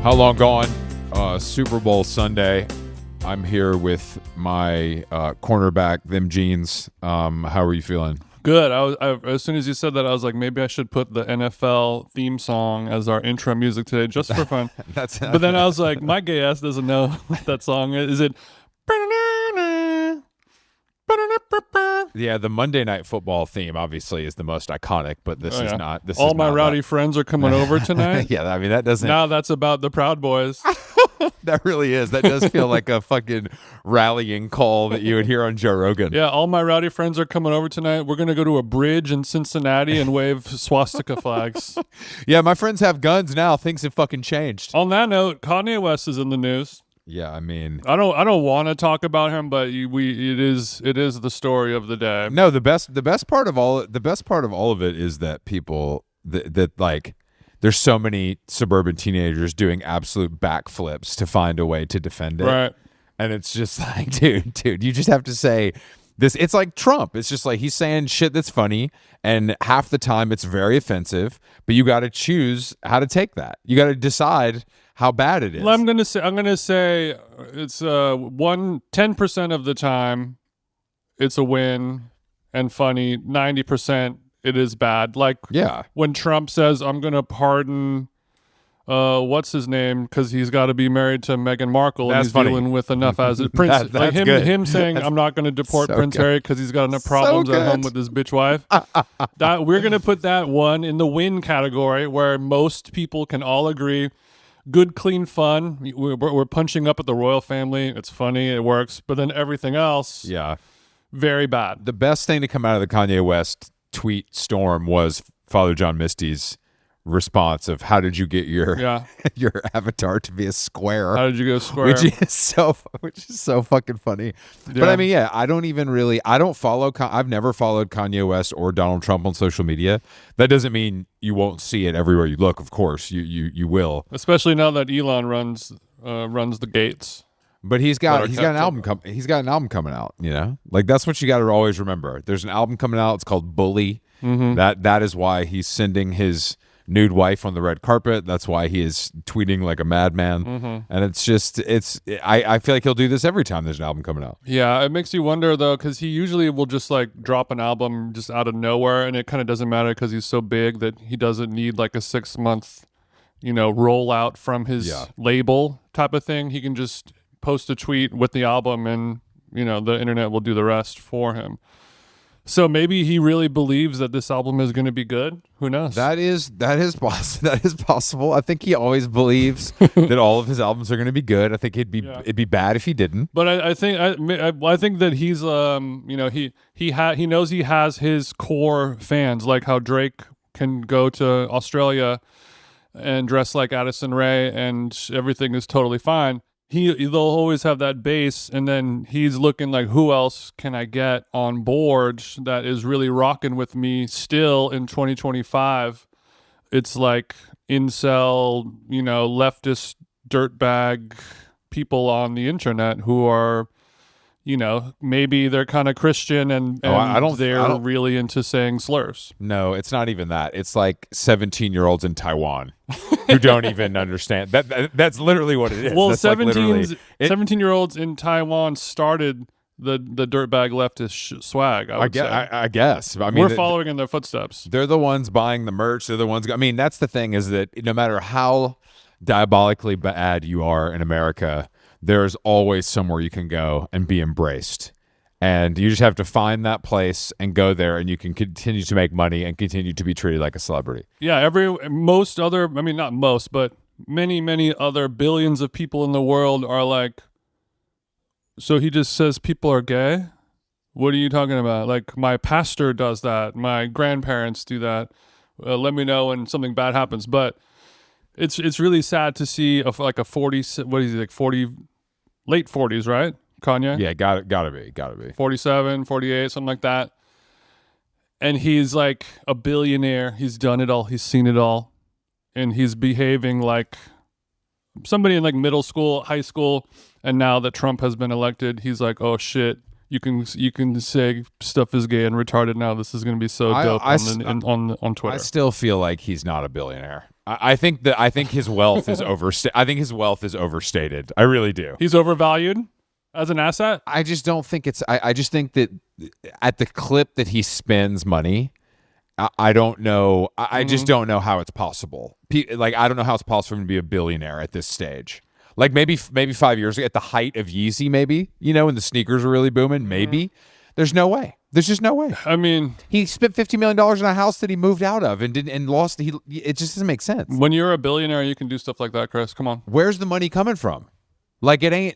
How long gone? Superbowl Sunday. I'm here with my cornerback, them jeans. How are you feeling? Good. As soon as you said that, I was like, maybe I should put the NFL theme song as our intro music today, just for fun. But then I was like, my gay ass doesn't know what that song is. Is it? Yeah, the Monday Night Football theme obviously is the most iconic, but this is not. This All is my not rowdy that. friends are coming over tonight. Yeah, I mean that doesn't. Now that's about the Proud Boys. That really is. That does feel like a fucking rallying call that you would hear on Joe Rogan. Yeah, all my rowdy friends are coming over tonight. We're gonna go to a bridge in Cincinnati and wave swastika flags. Yeah, my friends have guns now. Things have fucking changed. On that note, Kanye West is in the news. Yeah, I mean, I don't want to talk about him, but it is the story of the day. no. The best part of all of it is that people that like. There's so many suburban teenagers doing absolute backflips to find a way to defend it. Right. And it's just like, dude, you just have to say this. It's like Trump. It's just like he's saying shit that's funny, and half the time it's very offensive, but you got to choose how to take that. You got to decide how bad it is. I'm gonna say it's 10% of the time it's a win and funny. 90% it is bad. Like when Trump says, I'm going to pardon, what's his name? Because he's got to be married to Meghan Markle. That's and he's funny. dealing with enough as a prince. That's him saying, I'm not going to deport so Prince good. Harry because he's got enough problems at home with his bitch wife. We're going to put that one in the win category where most people can all agree. Good, clean fun. We're punching up at the royal family. It's funny. It works. But then everything else, very bad. The best thing to come out of the Kanye West tweet storm was Father John Misty's response of how did you get your your avatar to be a square? How did you go square? Which is so fucking funny. Yeah. But I mean, I've never followed Kanye West or Donald Trump on social media. That doesn't mean you won't see it everywhere you look. Of course, you will. Especially now that Elon runs the gates. But he's got an album coming out, you know? Like that's what you got to always remember. There's an album coming out, it's called Bully. Mm-hmm. That is why he's sending his nude wife on the red carpet. That's why he is tweeting like a madman. Mm-hmm. And I feel like he'll do this every time there's an album coming out. Yeah, it makes you wonder though, because he usually will just like drop an album just out of nowhere, and it kind of doesn't matter because he's so big that he doesn't need like a 6-month, rollout from his label type of thing. He can just post a tweet with the album and the internet will do the rest for him. So maybe he really believes that this album is going to be good. Who knows? That is possible. I think he always believes that all of his albums are going to be good. I think it'd be bad if he didn't. But I think that he's he knows he has his core fans, like how Drake can go to Australia and dress like Addison Rae and everything is totally fine. They'll always have that base, and then he's looking like, who else can I get on board that is really rocking with me still in 2025? It's like incel, leftist dirtbag people on the internet who are, maybe they're kind of Christian and they're really into saying slurs. No, it's not even that. It's like 17-year-olds in Taiwan who don't even understand. That's literally what it is. Well, that's 17-year-olds in Taiwan started the dirtbag leftist swag, I guess. I mean, we're following in their footsteps. They're the ones buying the merch. They're the ones. I mean, that's the thing is that no matter how diabolically bad you are in America, there's always somewhere you can go and be embraced. And you just have to find that place and go there, and you can continue to make money and continue to be treated like a celebrity. Yeah, not most, but many, many other billions of people in the world are like, so he just says people are gay? What are you talking about? Like, my pastor does that. My grandparents do that. Let me know when something bad happens. But it's really sad to see a 40, what is he, like 40, late 40s, right? Kanye? Yeah, gotta be. 47, 48, something like that. And he's like a billionaire. He's done it all. He's seen it all. And he's behaving like somebody in like middle school, high school. And now that Trump has been elected, he's like, oh shit, you can say stuff is gay and retarded now. This is going to be so dope on Twitter. I still feel like he's not a billionaire. I think his wealth is I think his wealth is overstated. I really do. He's overvalued as an asset. I just don't think it's. I just think that at the clip that he spends money, I don't know. I just don't know how it's possible. Like, I don't know how it's possible for him to be a billionaire at this stage. Like, maybe 5 years ago, at the height of Yeezy, maybe, when the sneakers were really booming, maybe. There's no way. There's just no way. I mean, he spent $50 million on a house that he moved out of and lost. It just doesn't make sense. When you're a billionaire, you can do stuff like that, Chris. Come on. Where's the money coming from? Like, he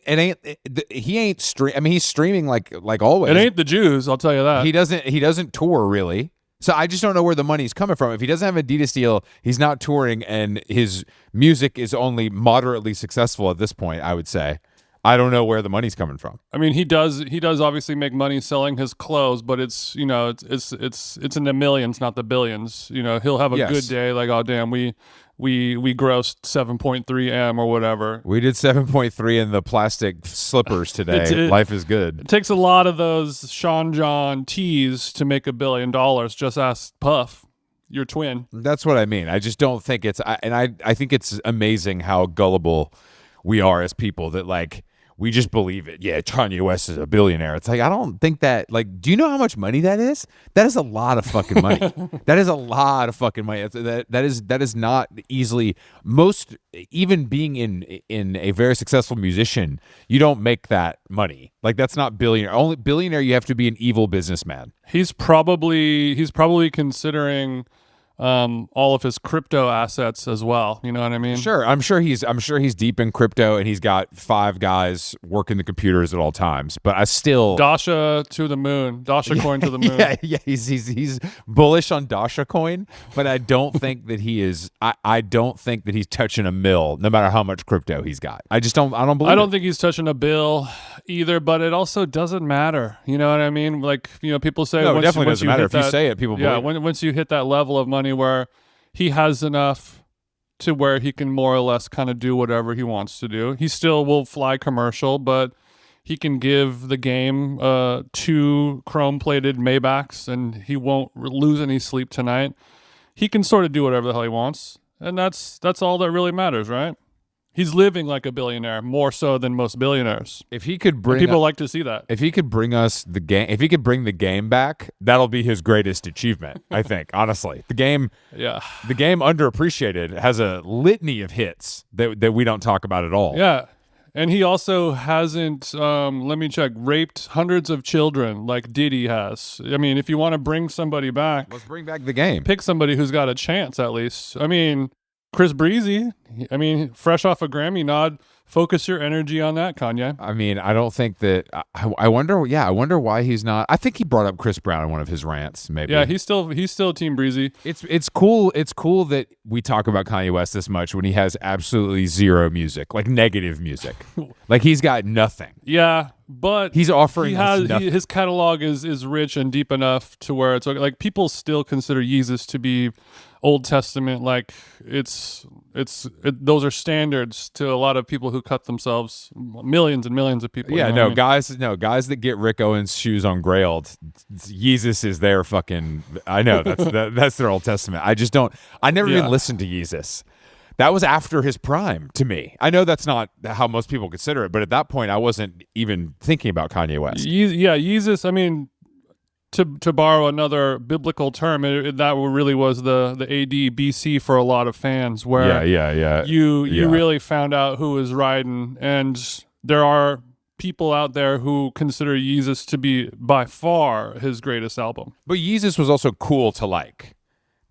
ain't stream. I mean, he's streaming like always. It ain't the Jews, I'll tell you that. He doesn't tour really. So I just don't know where the money's coming from. If he doesn't have an Adidas deal, he's not touring, and his music is only moderately successful at this point, I would say. I don't know where the money's coming from. I mean, he does obviously make money selling his clothes, but it's in the millions, not the billions. He'll have a good day, like, oh damn, we grossed 7.3 M or whatever. We did 7.3 in the plastic slippers today. Life is good. It takes a lot of those Sean John tees to make $1 billion. Just ask Puff, your twin. That's what I mean. I just don't think it's. I think it's amazing how gullible we are as people, that like we just believe it. Yeah, Kanye West is a billionaire. It's like, I don't think that. Like, do you know how much money that is? That is a lot of fucking money. That is a lot of fucking money. That is not easily. Most, even being in a very successful musician, you don't make that money. Like, that's not billionaire. Only billionaire, you have to be an evil businessman. He's probably considering all of his crypto assets as well. You know what I mean? Sure. I'm sure he's deep in crypto, and he's got 5 guys working the computers at all times. But I still Dasha to the moon. Dasha coin to the moon. Yeah. He's bullish on Dasha coin, but I don't think that he is. I don't think that he's touching a mill, no matter how much crypto he's got. I don't believe. I don't think he's touching a bill either. But it also doesn't matter. You know what I mean? Like, people say, no, it definitely doesn't matter if you say it. People believe it. Once you hit that level of money where he has enough to where he can more or less kind of do whatever he wants to do. He still will fly commercial, but he can give the game 2 chrome-plated Maybachs, and he won't lose any sleep tonight. He can sort of do whatever the hell he wants, and that's all that really matters, right? He's living like a billionaire, more so than most billionaires. If he could bring, people like to see that. If he could bring us the game, if he could bring the game back, that'll be his greatest achievement. I think, honestly, the game underappreciated, has a litany of hits that we don't talk about at all. Yeah, and he also hasn't. Let me check. Raped hundreds of children like Diddy has. I mean, if you want to bring somebody back, let's bring back the game. Pick somebody who's got a chance at least. I mean, Chris Breezy, fresh off a Grammy nod. Focus your energy on that, Kanye. I mean, I don't think that. I wonder. Yeah, I wonder why he's not. I think he brought up Chris Brown in one of his rants. Maybe. Yeah, he's still Team Breezy. It's cool. It's cool that we talk about Kanye West this much when he has absolutely zero music, like negative music. Like, he's got nothing. Yeah, but he's offering. His catalog is rich and deep enough to where it's okay. Like, people still consider Yeezus to be Old Testament. Like, those are standards to a lot of people who cut themselves, millions and millions of people. Yeah, guys that get Rick Owens shoes on Grailed, Yeezus is their fucking. I know that's their Old Testament. I never even listened to Yeezus. That was after his prime to me. I know that's not how most people consider it, but at that point I wasn't even thinking about Kanye West. Yeezus. I mean, to borrow another biblical term, that really was the AD BC for a lot of fans, where you really found out who was riding, and there are people out there who consider Yeezus to be by far his greatest album. But Yeezus was also cool to like.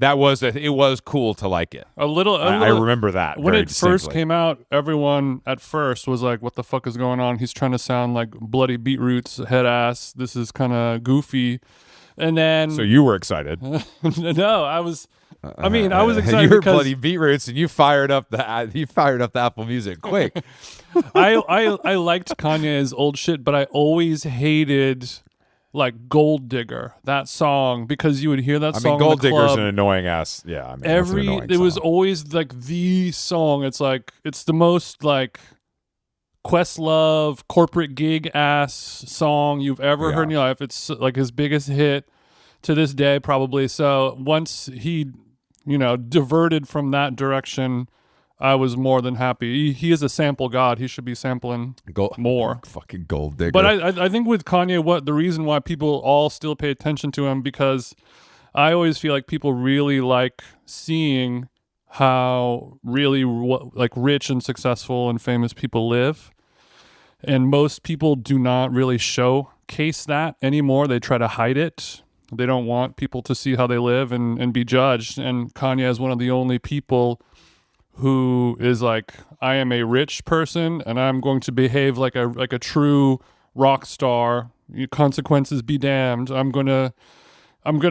It was cool to like it. A little. I remember that when very it first came out. Everyone at first was like, "What the fuck is going on? He's trying to sound like Bloody Beetroots head ass. This is kind of goofy." And then, so you were excited? No, I was. I was excited. You were Bloody Beetroots, and you fired up the Apple Music quick. I liked Kanye's old shit, but I always hated, like, Gold Digger, that song, because you would hear that song. Gold in the club. Digger's an annoying ass. Yeah, it was always like the song. It's like, it's the most like Questlove corporate gig ass song you've ever heard in your life. It's like his biggest hit to this day, probably. So once he, diverted from that direction, I was more than happy. He is a sample god. He should be sampling more. Fucking gold digger. But I think with Kanye, what the reason why people all still pay attention to him, because I always feel like people really like seeing how really like rich and successful and famous people live. And most people do not really showcase that anymore. They try to hide it. They don't want people to see how they live and be judged. And Kanye is one of the only people who is like, I am a rich person and I'm going to behave like a true rock star. Consequences be damned. I'm gonna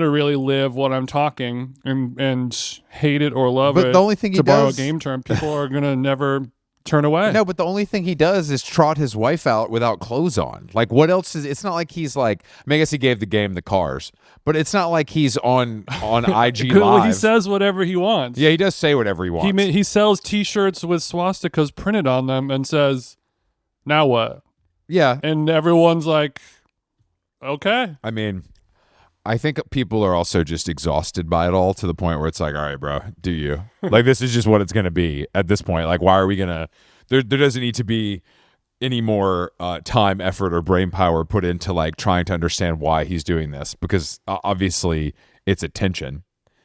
really live what I'm talking and hate it or love it. But the only thing to borrow a game term, people are gonna never turn away. No, but the only thing he does is trot his wife out without clothes on. Like, what else is? It's not like he's like. I mean, I guess he gave the game the cars, but it's not like he's on IG Live. He says whatever he wants. Yeah, he does say whatever he wants. He sells T-shirts with swastikas printed on them and says, "Now what?" Yeah, and everyone's like, "Okay." I mean, I think people are also just exhausted by it all to the point where it's like, all right, bro, do you? Like, this is just what it's going to be at this point. Like, why are we going to, there doesn't need to be any more time, effort, or brain power put into like trying to understand why he's doing this, because obviously it's attention.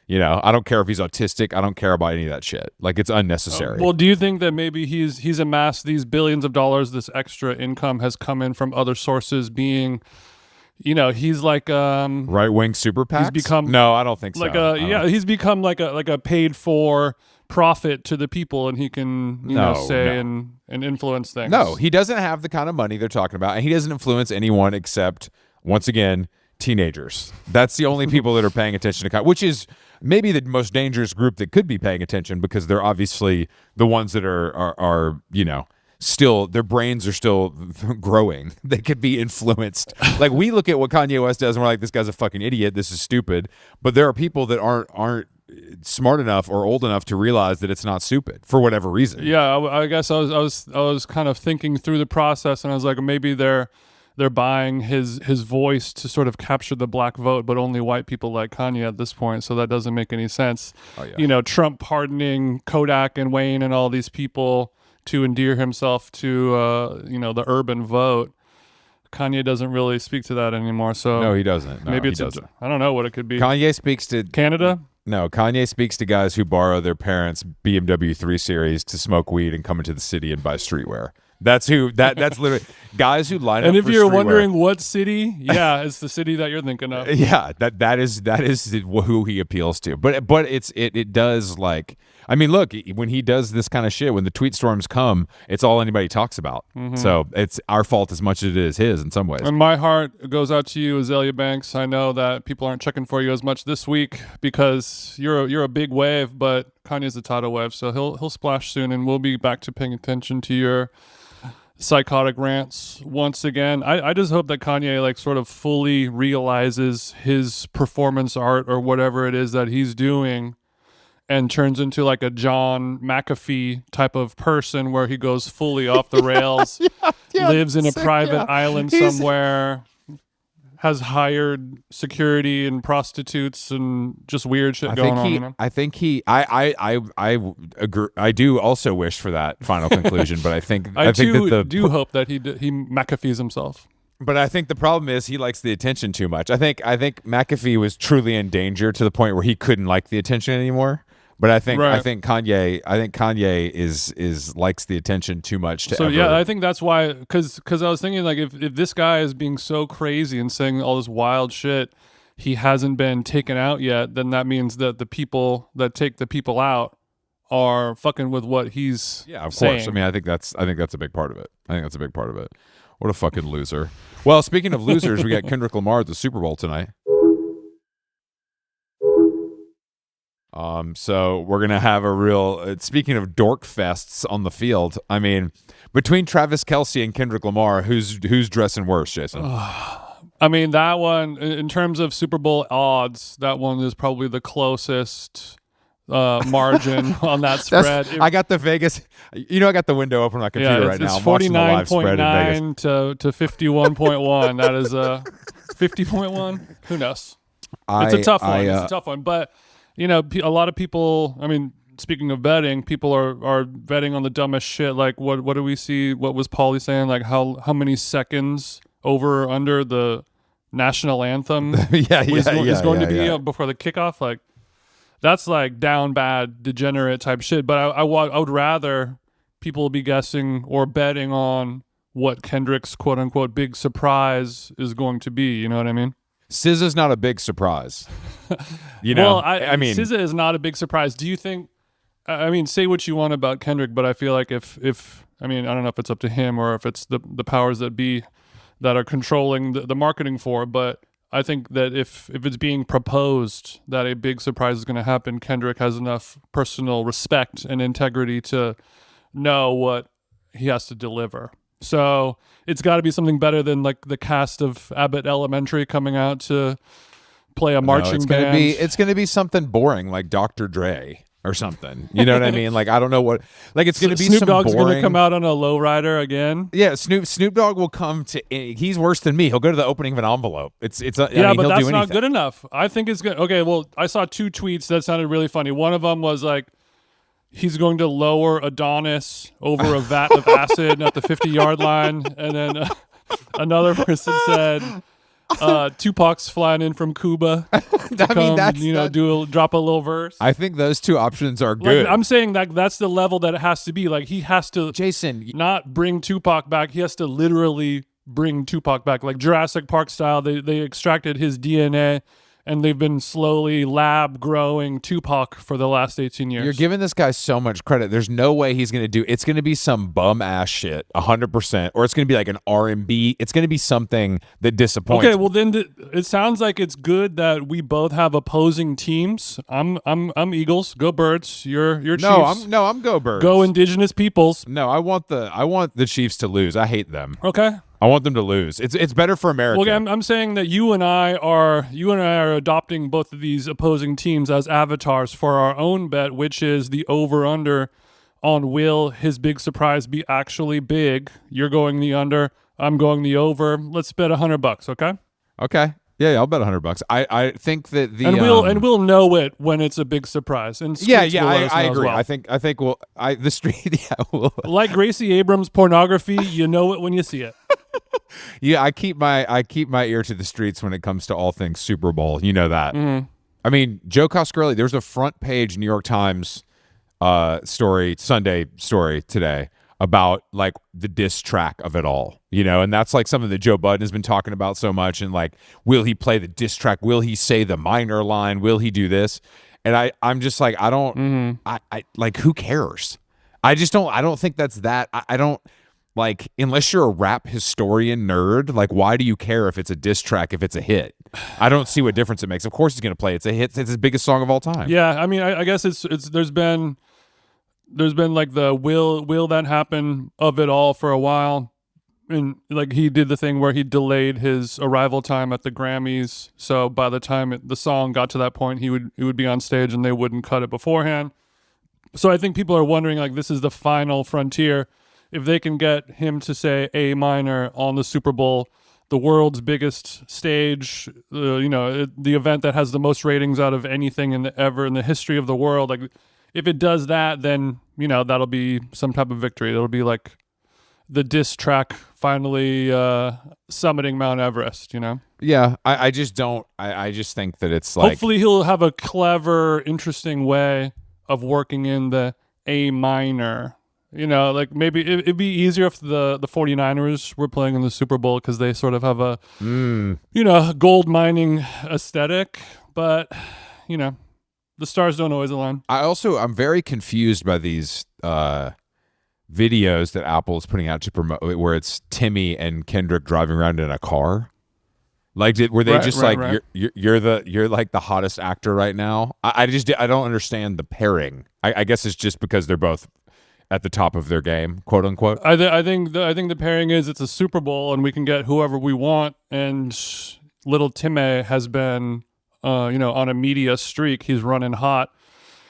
I don't care if he's autistic. I don't care about any of that shit. Like, it's unnecessary. Well, do you think that maybe he's amassed these billions of dollars, this extra income has come in from other sources, being... he's like right-wing super PACs? He's become no, I don't think so. He's become like a paid for profit to the people, and he can say and influence things. No, he doesn't have the kind of money they're talking about, and he doesn't influence anyone except, once again, teenagers. That's the only people that are paying attention to Kanye, which is maybe the most dangerous group that could be paying attention, because they're obviously the ones that are still, their brains are still growing. They could be influenced. Like, we look at what Kanye West does and we're like, this guy's a fucking idiot, this is stupid. But there are people that aren't smart enough or old enough to realize that it's not stupid for whatever reason. Yeah, I guess I was kind of thinking through the process, and I was like, maybe they're buying his voice to sort of capture the black vote, but only white people like Kanye at this point, so that doesn't make any sense. Oh, yeah. Trump pardoning Kodak and Wayne and all these people to endear himself to the urban vote. Kanye doesn't really speak to that anymore. So no, he doesn't. No, maybe it's doesn't. I don't know what it could be. Kanye speaks to Canada. No, Kanye speaks to guys who borrow their parents' BMW 3 Series to smoke weed and come into the city and buy streetwear. That's who. That's literally guys who line up. And if for you're streetwear. Wondering what city, yeah, it's the city that you're thinking of. Yeah, that is who he appeals to. But it does, like, I mean, look, when he does this kind of shit, when the tweet storms come, it's all anybody talks about. Mm-hmm. So it's our fault as much as it is his in some ways. And my heart goes out to you, Azalea Banks. I know that people aren't checking for you as much this week because you're a big wave, but Kanye's a tidal wave, so he'll splash soon, and we'll be back to paying attention to your psychotic rants once again. I just hope that Kanye like sort of fully realizes his performance art or whatever it is that he's doing and turns into like a John McAfee type of person where he goes fully off the rails, lives in a private island somewhere, has hired security and prostitutes and just weird shit going on. I think I agree. I do also wish for that final conclusion, but I think I do hope that he McAfees himself. But I think the problem is he likes the attention too much. I think McAfee was truly in danger to the point where he couldn't like the attention anymore. But I think Kanye is likes the attention too much to. So yeah, I think that's why. Because I was thinking like if this guy is being so crazy and saying all this wild shit, he hasn't been taken out yet. Then that means that the people that take the people out are fucking with what he's saying. Course. I mean, I think that's a big part of it. What a fucking loser. Well, speaking of losers, we got Kendrick Lamar at the Super Bowl tonight. So we're gonna have a real. Speaking of dork fests on the field, I mean, between Travis Kelce and Kendrick Lamar, who's dressing worse, Jason? I mean, that one in terms of Super Bowl odds, that one is probably the closest margin on that spread. I got the Vegas. I got the window open on my computer right now. I'm watching the live spread in Vegas. 49.9 to 51.1. That is 50.1. Who knows? It's a tough one. It's a tough one. But a lot of people. I mean, speaking of betting, people are betting on the dumbest shit. Like what do we see? What was Paulie saying? Like how many seconds over or under the national anthem is going to be before the kickoff? Like that's like down bad, degenerate type shit. But I would rather people be guessing or betting on what Kendrick's quote unquote big surprise is going to be. You know what I mean? SZA's not a big surprise. Well, I mean, SZA is not a big surprise. Do you think? I mean, say what you want about Kendrick, but I feel like if I mean, I don't know if it's up to him or if it's the powers that be that are controlling the marketing for, but I think that if it's being proposed that a big surprise is going to happen, Kendrick has enough personal respect and integrity to know what he has to deliver. So it's got to be something better than like the cast of Abbott Elementary coming out to play a marching band. It's going to be something boring like Dr. Dre or something. You know what I mean? Like, I don't know what. Like, it's going to be Snoop some Dogg's boring. going to come out on a lowrider again. Yeah, Snoop Dogg will come to. He's worse than me. He'll go to the opening of an envelope. But that's not good enough. I think it's good. Okay, well, I saw 2 tweets that sounded really funny. One of them was like, he's going to lower Adonis over a vat of acid at the 50-yard line, and then another person said, Tupac's flying in from Cuba. Drop a little verse. I think those 2 options are good. Like, I'm saying that's the level that it has to be. Like, he has to, Jason, not bring Tupac back. He has to literally bring Tupac back, like Jurassic Park style. They extracted his DNA. And they've been slowly lab growing Tupac for the last 18 years. You're giving this guy so much credit. There's no way he's going to do. It's going to be some bum ass shit, 100%, or it's going to be like an R&B. It's going to be something that disappoints. Okay, well then it sounds like it's good that we both have opposing teams. I'm Eagles. Go Birds. You're Chiefs. I'm Go Birds. Go Indigenous peoples. No, I want the Chiefs to lose. I hate them. Okay. I want them to lose. It's better for America. Well, I'm saying that you and I are adopting both of these opposing teams as avatars for our own bet, which is the over/under on will his big surprise be actually big. You're going the under. I'm going the over. Let's bet $100. Okay. Okay. Yeah, I'll bet $100. I think that we'll know it when it's a big surprise. And I agree. Well. I think the street. Yeah, we'll. Like Gracie Abrams pornography, you know it when you see it. Yeah, I keep my ear to the streets when it comes to all things Super Bowl. You know that. Mm-hmm. I mean, Joe Coscarelli. There's a front page New York Times Sunday story today about like the diss track of it all, and that's like something that Joe Budden has been talking about so much. And like, will he play the diss track? Will he say the minor line? Will he do this? And I'm just like, I don't, I like, who cares? I don't think that's that. I don't like, unless you're a rap historian nerd, like, why do you care if it's a diss track, if it's a hit? I don't see what difference it makes. Of course he's going to play. It's a hit. It's his biggest song of all time. Yeah. I mean, I guess there's been like the will that happen of it all for a while. And like he did the thing where he delayed his arrival time at the Grammys. So by the time the song got to that point, he would be on stage and they wouldn't cut it beforehand. So I think people are wondering, like, this is the final frontier. If they can get him to say A minor on the Super Bowl, the world's biggest stage, the event that has the most ratings out of anything ever in the history of the world, like, if it does that, then, that'll be some type of victory. It'll be like the diss track finally summiting Mount Everest, Yeah, I just don't. I just think that it's like. Hopefully he'll have a clever, interesting way of working in the A minor. Like maybe it'd be easier if the 49ers were playing in the Super Bowl because they sort of have a, gold mining aesthetic. But, the stars don't always align. I'm very confused by these videos that Apple is putting out to promote, where it's Timmy and Kendrick driving around in a car. Like, were they right. You're like the hottest actor right now? I don't understand the pairing. I guess it's just because they're both at the top of their game, quote unquote. I think the pairing is it's a Super Bowl and we can get whoever we want. And little Timmy has been, on a media streak. He's running hot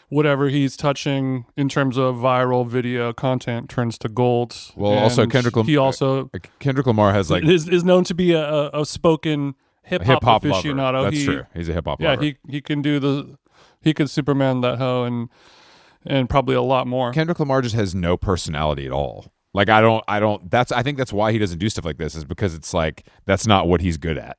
whatever he's touching in terms of viral video content turns to gold. Well, also And Kendrick Lamar has like is known to be a spoken hip hop aficionado. lover. That's true. He's a hip hop lover. He can do he could Superman that hoe and probably a lot more. Kendrick Lamar just has no personality at all. Like I think that's why he doesn't do stuff like this, is because it's like that's not what he's good at.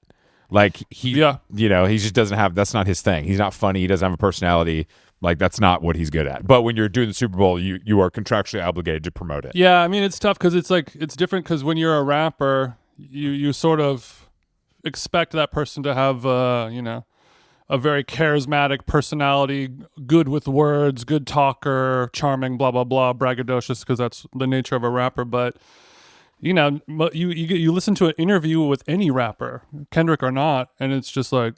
Like he just doesn't have, that's not his thing. He's not funny. He doesn't have a personality. Like that's not what he's good at. But when you're doing the Super Bowl, you are contractually obligated to promote it. Yeah, I mean it's tough because it's like it's different because when you're a rapper, you sort of expect that person to have a very charismatic personality, good with words, good talker, charming, blah blah blah, braggadocious, because that's the nature of a rapper. But you listen to an interview with any rapper, Kendrick or not, and it's just like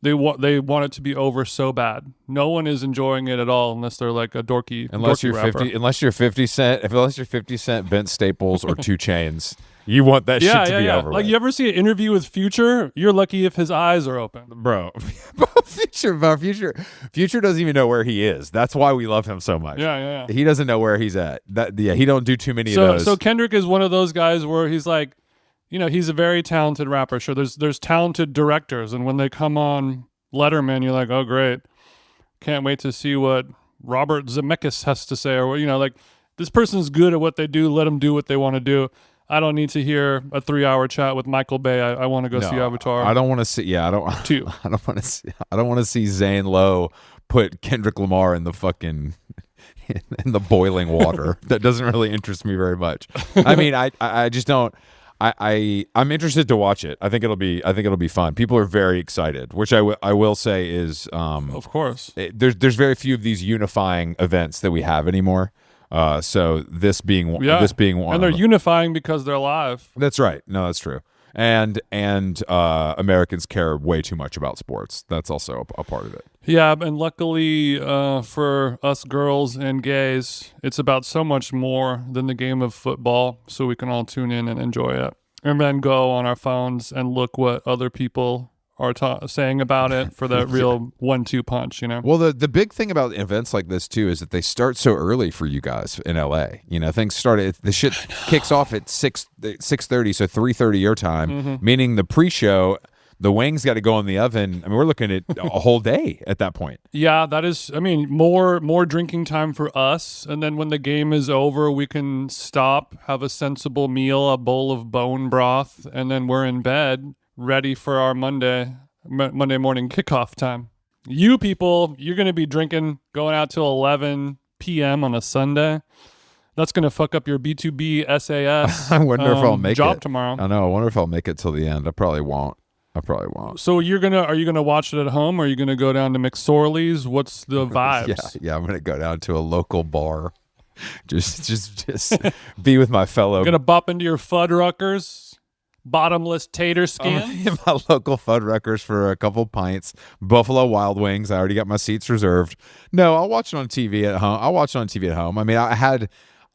they want it to be over so bad. No one is enjoying it at all unless they're like a dorky rapper. Unless you're 50 Cent, Bent Staples, or 2 Chainz. You want that shit to be over. Like, you ever see an interview with Future? You're lucky if his eyes are open. Bro. Future doesn't even know where he is. That's why we love him so much. Yeah. He doesn't know where he's at. He don't do too many of those. So Kendrick is one of those guys where he's like, he's a very talented rapper. Sure, there's talented directors, and when they come on Letterman, you're like, oh great, can't wait to see what Robert Zemeckis has to say, or like this person's good at what they do. Let them do what they want to do. I don't need to hear a 3-hour chat with Michael Bay. I want to go see Avatar. I don't want to see. Yeah, I don't want to see Zane Lowe put Kendrick Lamar in the fucking in the boiling water. That doesn't really interest me very much. I mean, I just don't. I'm interested to watch it. I think it'll be fun. People are very excited, which I will say is of course there's very few of these unifying events that we have anymore. So this being one, and they're unifying because they're live. That's right. No, that's true. And Americans care way too much about sports. That's also a part of it. Yeah, and luckily for us girls and gays, it's about so much more than the game of football. So we can all tune in and enjoy it, and then go on our phones and look what other people are saying about it for that real 1-2 punch, Well, the big thing about events like this too is that they start so early for you guys in LA. Things start the shit kicks off at 6:30, so 3:30 your time, meaning the pre-show, the wings got to go in the oven. I mean, we're looking at a whole day at that point. Yeah, that is. I mean, more drinking time for us, and then when the game is over, we can stop, have a sensible meal, a bowl of bone broth, and then we're in bed, ready for our Monday morning kickoff time. You people, you're going to be drinking, going out till 11 p.m. on a Sunday. That's going to fuck up your B2B SAS I wonder if I'll make job it tomorrow. I know. I wonder if I'll make it till the end. I probably won't. So are you gonna watch it at home, or are you gonna go down to McSorley's? What's the vibes? Yeah, I'm gonna go down to a local bar. Just be with my fellow. Gonna bop into your Fuddruckers, bottomless tater skins. My local Fuddruckers for a couple pints. Buffalo Wild Wings. I already got my seats reserved. No, I'll watch it on TV at home. I mean, I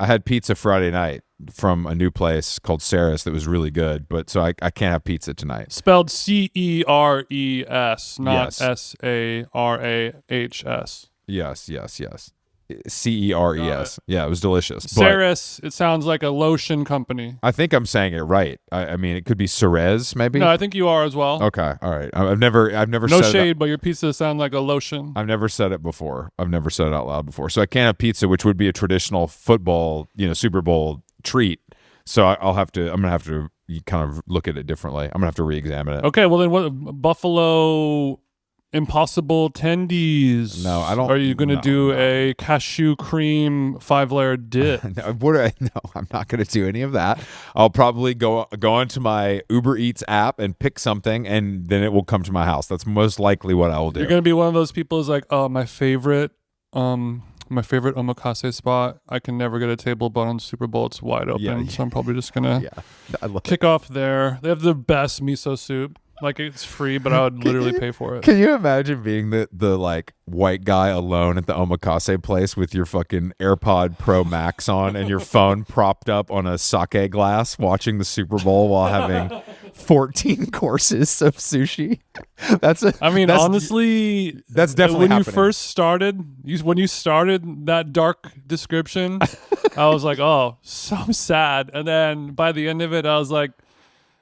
had pizza Friday night from a new place called Sarah's that was really good, but so I can't have pizza tonight. Spelled Ceres, not Yes. Sarahs. Yes. Ceres. Yeah, it was delicious. Sarah's, it sounds like a lotion company. I think I'm saying it right. I mean, it could be Ceres, maybe. No, I think you are as well. Okay, all right. I've never. No shade, but your pizza sound like a lotion. I've never said it before. I've never said it out loud before. So I can't have pizza, which would be a traditional football, Super Bowl treat. So I'm gonna have to kind of look at it differently. I'm gonna have to re-examine it. Okay, well then, what Buffalo Impossible Tendies? No, I don't. Are you gonna do a cashew cream 5-layer dip? No, I'm not gonna do any of that. I'll probably go onto my Uber Eats app and pick something, and then it will come to my house. That's most likely what I will do. You're gonna be one of those people who's like, oh, my favorite omakase spot. I can never get a table, but on Super Bowl it's wide open. Yeah. So I'm probably just gonna kick off there. They have the best miso soup. Like, it's free, but I would literally pay for it. Can you imagine being the like white guy alone at the omakase place with your fucking AirPod Pro Max on and your phone propped up on a sake glass watching the Super Bowl while having 14 courses of sushi. Honestly, that's definitely when happening. You first started, when you started that dark description, I was like, oh, so sad. And then by the end of it, I was like,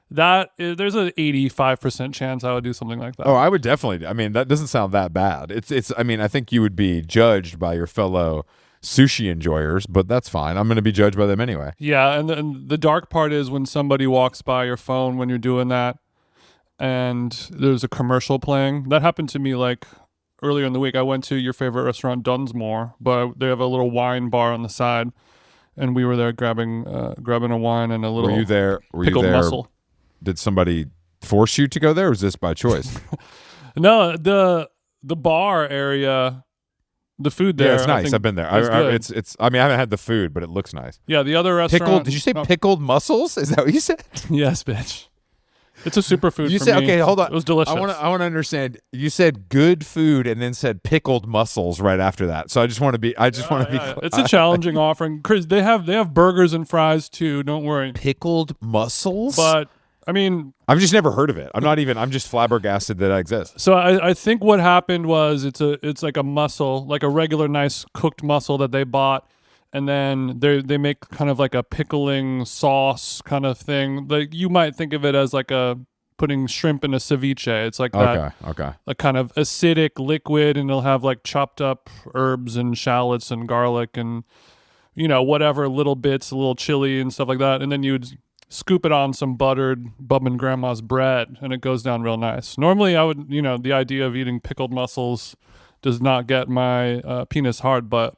there's an 85% chance I would do something like that. Oh, I would definitely. I mean, that doesn't sound that bad. It's. I mean, I think you would be judged by your fellow sushi enjoyers, but that's fine. I'm going to be judged by them anyway. Yeah, and the dark part is when somebody walks by your phone when you're doing that, and there's a commercial playing. That happened to me like earlier in the week. I went to your favorite restaurant, Dunsmore, but they have a little wine bar on the side, and we were there grabbing a wine and a little. Were you there? Pickled mussel. Did somebody force you to go there, or was this by choice? No, the bar area. The food there, yeah, it's nice. I've been there. It's. I mean, I haven't had the food, but it looks nice. Yeah, the other restaurant. Did you say pickled mussels? Is that what you said? Yes, bitch. It's a superfood. You for said me. okay. Hold on. It was delicious. I want to understand. You said good food and then said pickled mussels right after that. So I just want to be. It's a challenging offering. Chris, they have burgers and fries too. Don't worry. Pickled mussels. But I mean, I've just never heard of it. I'm just flabbergasted that it exists. So I think what happened was it's like a mussel, like a regular nice cooked mussel that they bought, and then they make kind of like a pickling sauce kind of thing. Like you might think of it as like putting shrimp in a ceviche. It's like that. Okay. Like kind of acidic liquid, and it'll have like chopped up herbs and shallots and garlic and whatever little bits, a little chili and stuff like that, and then you'd scoop it on some buttered bub and grandma's bread, and it goes down real nice. Normally, I would, the idea of eating pickled mussels does not get my penis hard, but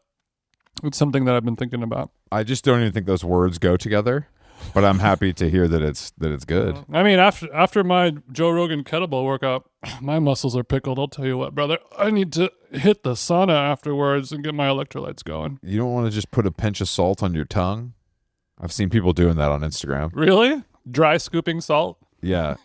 it's something that I've been thinking about. I just don't even think those words go together, but I'm happy to hear that it's good. I mean, after my Joe Rogan kettlebell workout, my muscles are pickled. I'll tell you what, brother. I need to hit the sauna afterwards and get my electrolytes going. You don't want to just put a pinch of salt on your tongue? I've seen people doing that on Instagram. Really? Dry scooping salt? Yeah.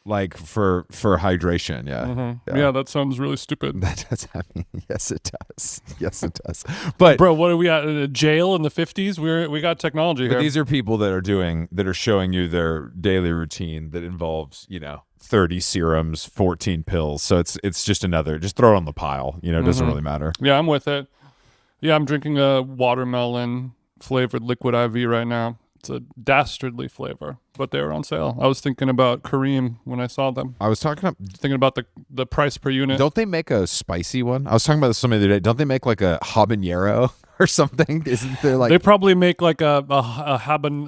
Like for hydration, yeah. Mm-hmm. Yeah, that sounds really stupid. That does happen. Yes, it does. Yes, it does. But bro, what are we at, in a jail in the 50s? We got technology here. These are people that are showing you their daily routine that involves 30 serums, 14 pills. So it's just throw it on the pile. It doesn't really matter. Yeah, I'm with it. Yeah, I'm drinking a watermelon flavored liquid IV right now. It's a dastardly flavor, but they were on sale. I was thinking about Kareem when I saw them. I was thinking about the price per unit. Don't they make a spicy one? I was talking about this some other day. Don't they make like a habanero or something? Isn't there like they probably make like a jalapeno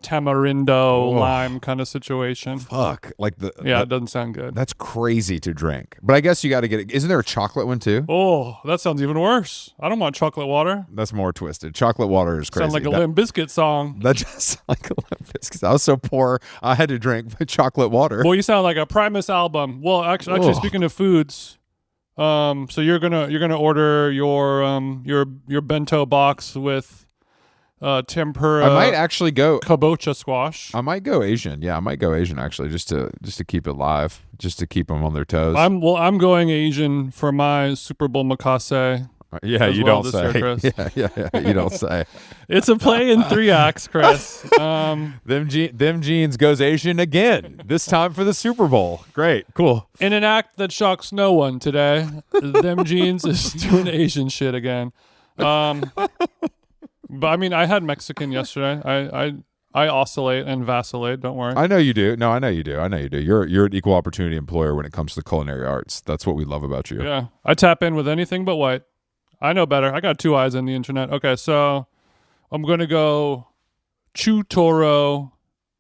tamarindo lime kind of situation. Fuck, like it doesn't sound good. That's crazy to drink. But I guess you got to get it. Isn't there a chocolate one too? Oh, that sounds even worse. I don't want chocolate water. That's more twisted. Chocolate water is crazy. Sound like a Limp Bizkit song. That just sounds like a Limp Bizkit. I was so poor, I had to drink chocolate water. Well, you sound like a Primus album. Well, actually, speaking of foods. So you're gonna order your bento box with tempura. I might actually go kabocha squash. I might go Asian. Yeah, I might go Asian actually, just to keep it live, just to keep them on their toes. I'm going Asian for my Superbowl makase. Yeah, you don't say. Yeah, you don't say. It's a play in 3 acts, Chris. Them jeans goes Asian again. This time for the Super Bowl. Great, cool. In an act that shocks no one today, them jeans is doing Asian shit again. But I mean, I had Mexican yesterday. I oscillate and vacillate. Don't worry. I know you do. No, I know you do. You're an equal opportunity employer when it comes to culinary arts. That's what we love about you. Yeah, I tap in with anything but white. I know better. I got 2 eyes on the internet. Okay, so I'm going to go Chu Toro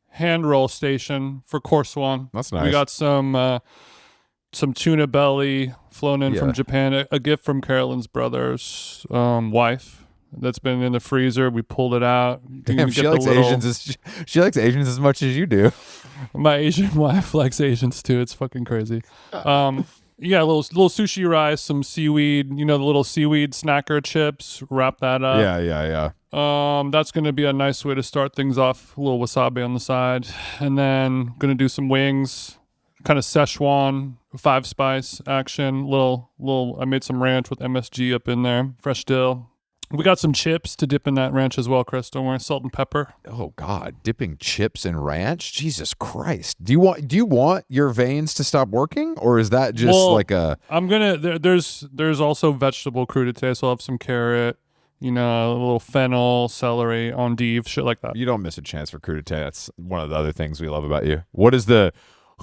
hand roll station for course 1. That's nice. We got some tuna belly flown in from Japan, a gift from Carolyn's brother's wife that's been in the freezer. We pulled it out. Damn, she likes Asians. She likes Asians as much as you do. My Asian wife likes Asians too. It's fucking crazy. Yeah, a little sushi rice, some seaweed, the little seaweed snacker chips, wrap that up. Yeah. That's going to be a nice way to start things off. A little wasabi on the side. And then going to do some wings, kind of Szechuan, 5-spice action. I made some ranch with MSG up in there, fresh dill. We got some chips to dip in that ranch as well, Chris. Don't worry, salt and pepper. Oh God, dipping chips in ranch? Jesus Christ! Do you want your veins to stop working, or is that just like a? I'm gonna. There's also vegetable crudité, so I'll have some carrot, a little fennel, celery, endive, shit like that. You don't miss a chance for crudité. That's one of the other things we love about you.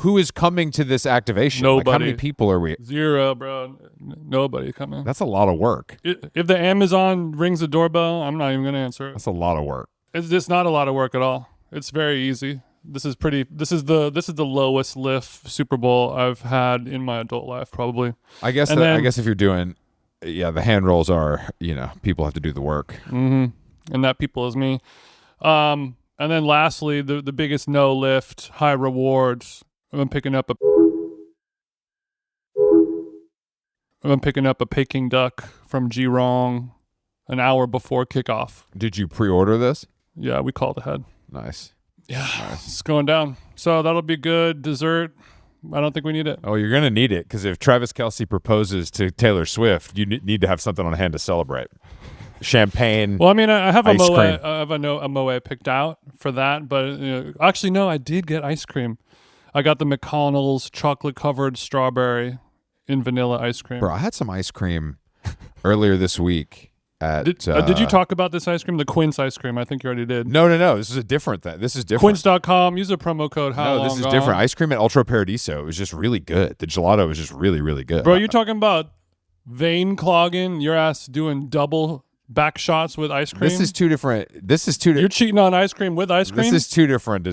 Who is coming to this activation? Nobody. Like, how many people are we? 0, bro. Nobody coming. That's a lot of work. If the Amazon rings the doorbell, I'm not even gonna answer it. That's a lot of work. It's just not a lot of work at all. It's very easy. This is the lowest lift Super Bowl I've had in my adult life, probably. I guess if you're doing, the hand rolls are, people have to do the work. Mm-hmm. And that people is me. And then lastly, the biggest no lift, high rewards. I'm picking up a Peking duck from Girong an hour before kickoff. Did you pre-order this? Yeah, we called ahead. Nice. Yeah, nice. It's going down. So that'll be good. Dessert, I don't think we need it. Oh, you're going to need it, because if Travis Kelce proposes to Taylor Swift, you need to have something on hand to celebrate. Champagne. Well, I mean, I have a Moët. I have a Moët picked out for that, but actually, no, I did get ice cream. I got the McConnell's chocolate-covered strawberry in vanilla ice cream. Bro, I had some ice cream earlier this week. Did you talk about this ice cream? The Quince ice cream. I think you already did. No. This is a different thing. This is different. Quince.com. Use the promo code this is different. Ice cream at Ultra Paradiso. It was just really good. The gelato was just really, really good. Bro, you're talking about vein clogging, your ass doing double back shots with ice cream? This is two different. You're cheating on ice cream with ice cream? This is two different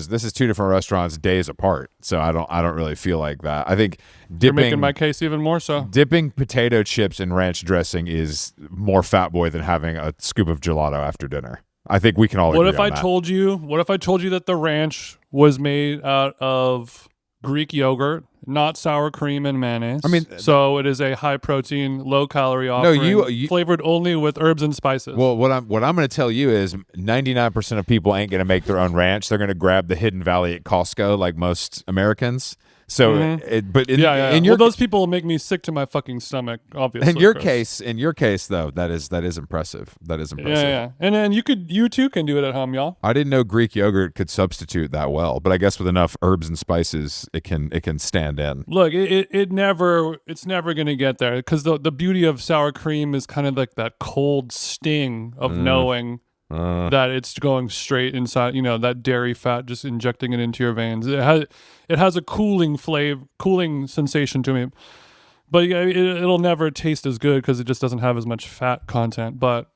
restaurants days apart. So I don't really feel like that. I think you're making my case even more so. Dipping potato chips in ranch dressing is more fat boy than having a scoop of gelato after dinner. I think we can all agree on that. What if I told you that the ranch was made out of Greek yogurt, not sour cream and mayonnaise? I mean, so it is a high protein, low calorie offering, you flavored only with herbs and spices. Well, what I'm going to tell you is 99% of people ain't going to make their own ranch. They're going to grab the Hidden Valley at Costco, like most Americans. So, those people make me sick to my fucking stomach. Obviously, in your case, though, that is impressive. That is impressive. Yeah. And then you too can do it at home, y'all. I didn't know Greek yogurt could substitute that well, but I guess with enough herbs and spices, it can stand in. Look, it's never gonna get there, because the beauty of sour cream is kind of like that cold sting of knowing that it's going straight inside, that dairy fat, just injecting it into your veins. It has a cooling sensation to me, but it'll never taste as good because it just doesn't have as much fat content, but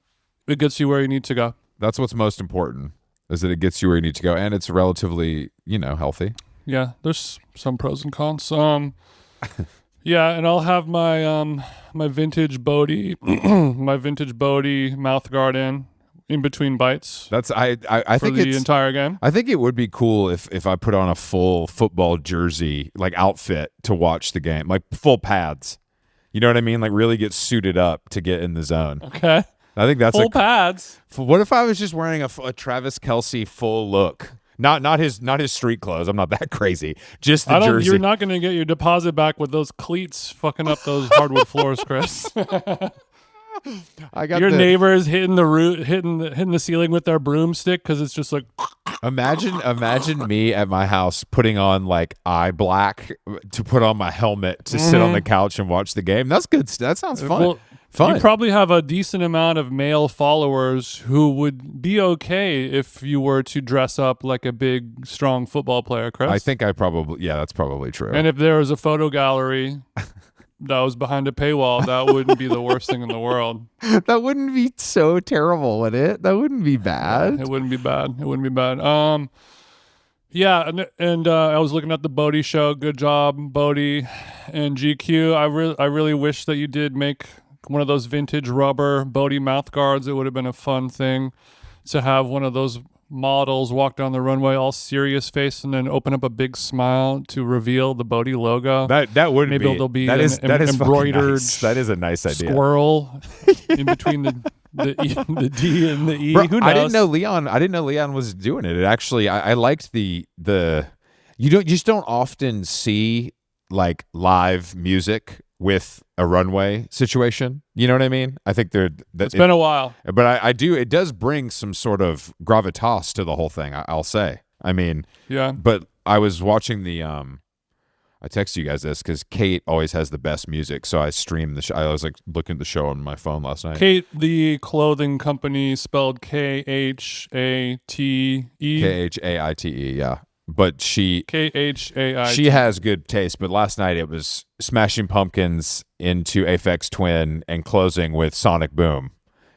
it gets you where you need to go. That's what's most important, is that it gets you where you need to go, and it's relatively, healthy. Yeah, there's some pros and cons. Yeah, and I'll have my my vintage Bodhi mouth guard in between bites. That's I think the entire game. I think it would be cool if I put on a full football jersey, like outfit, to watch the game, like full pads. You know what I mean? Like really get suited up to get in the zone. Okay. I think that's full pads. What if I was just wearing a Travis Kelce full look? Not his street clothes. I'm not that crazy. Just the jersey. You're not going to get your deposit back with those cleats fucking up those hardwood floors, Chris. I got your neighbors hitting the ceiling with their broomstick because it's just like. Imagine me at my house putting on like eye black to put on my helmet to sit on the couch and watch the game. That's good. That sounds fun. Well, fun. You probably have a decent amount of male followers who would be okay if you were to dress up like a big, strong football player, Chris. I think that's probably true. And if there was a photo gallery that was behind a paywall, that wouldn't be the worst thing in the world. That wouldn't be so terrible, would it? That wouldn't be bad. It wouldn't be bad. Yeah, and I was looking at the Bodhi show. Good job, Bodhi and GQ. I really wish that you did make one of those vintage rubber Bodhi mouth guards. It would have been a fun thing to have one of those models walk down the runway all serious face and then open up a big smile to reveal the Bodhi logo. That would maybe there'll be that is embroidered nice. That is a nice idea. Squirrel in between the D and the E. Bro, Who knows? I didn't know Leon was doing it. It actually, I liked the you just don't often see like live music with a runway situation. You know what I mean? I think It's been a while. But I do. It does bring some sort of gravitas to the whole thing. I'll say. I mean, yeah. But I was watching the. I texted you guys this because Kate always has the best music, so I streamed the show. I was like looking at the show on my phone last night. Kate, the clothing company, spelled Khaite. Khaite, yeah. But she Khaite. she has good taste. But last night it was Smashing Pumpkins into Aphex Twin and closing with Sonic Boom.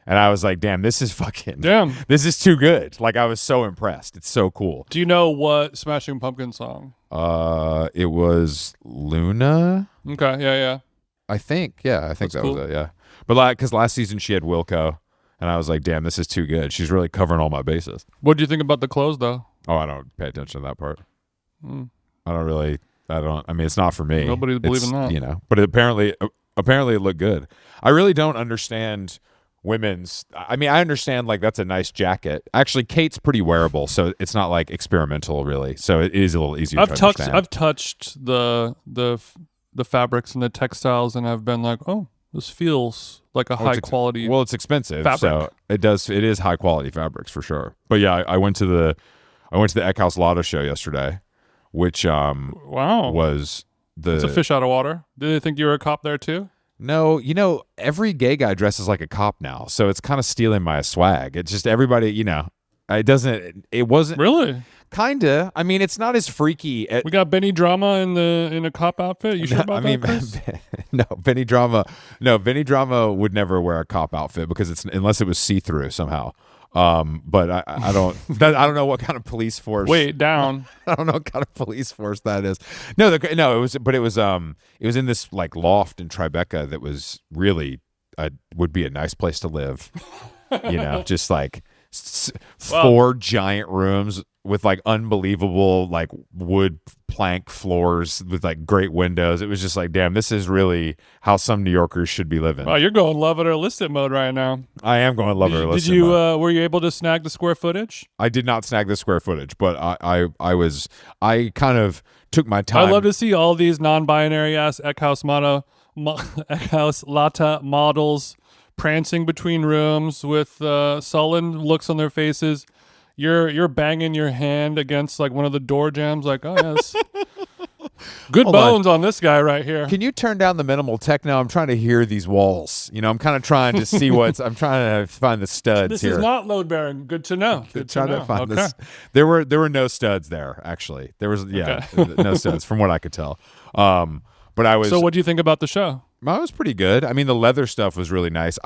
And I was like, damn, this is this is too good. Like, I was so impressed. It's so cool. Do you know what Smashing Pumpkins song? It was Luna. Okay, yeah. I think that cool. was it, yeah. But because last season she had Wilco, and I was like, damn, this is too good. She's really covering all my bases. What do you think about the close, though? Oh, I don't pay attention to that part. I mean, it's not for me. Nobody's believing that. You know, but apparently it looked good. I really don't understand women's. I mean, I understand like that's a nice jacket. Actually, Kate's pretty wearable, so it's not like experimental really. So it is a little easier to understand. I've touched the fabrics and the textiles, and I've been like, oh, this feels like a high quality. Well, it's expensive, fabric. so it is high quality fabrics for sure. But yeah, I went to the Eckhaus Latta show yesterday, which was it's a fish out of water. Did they think you were a cop there too? No, you know, every gay guy dresses like a cop now, so it's kind of stealing my swag. It's just everybody, you know, it wasn't really. Kinda. I mean, it's not as freaky. We got Benny Drama in a cop outfit. You sure about that, Chris? No, Benny Drama. No, Benny Drama would never wear a cop outfit because unless it was see through somehow. But I don't I don't know what kind of police force. Wait, down. I don't know what kind of police force that is. It was in this like loft in Tribeca that was really would be a nice place to live. You know, just like four giant rooms with like unbelievable like wood plank floors with like great windows. It was just like, damn, this is really how some New Yorkers should be living. Wow, you're going love it or list it mode right now. I am going love it or list it mode. Were you able to snag the square footage? I did not snag the square footage, but I kind of took my time. I love to see all these non-binary ass Eckhaus Latta models prancing between rooms with sullen looks on their faces. You're banging your hand against like one of the door jambs, like, oh yes, good bones on this guy right here. Can you turn down the minimal techno? I'm trying to hear these walls. You know, I'm kind of trying to see I'm trying to find the studs this here. This is not load bearing. Good to know. Good to know. Find this. There were no studs there. Actually, there was no studs from what I could tell. But I was. So, what do you think about the show? It was pretty good. I mean, the leather stuff was really nice.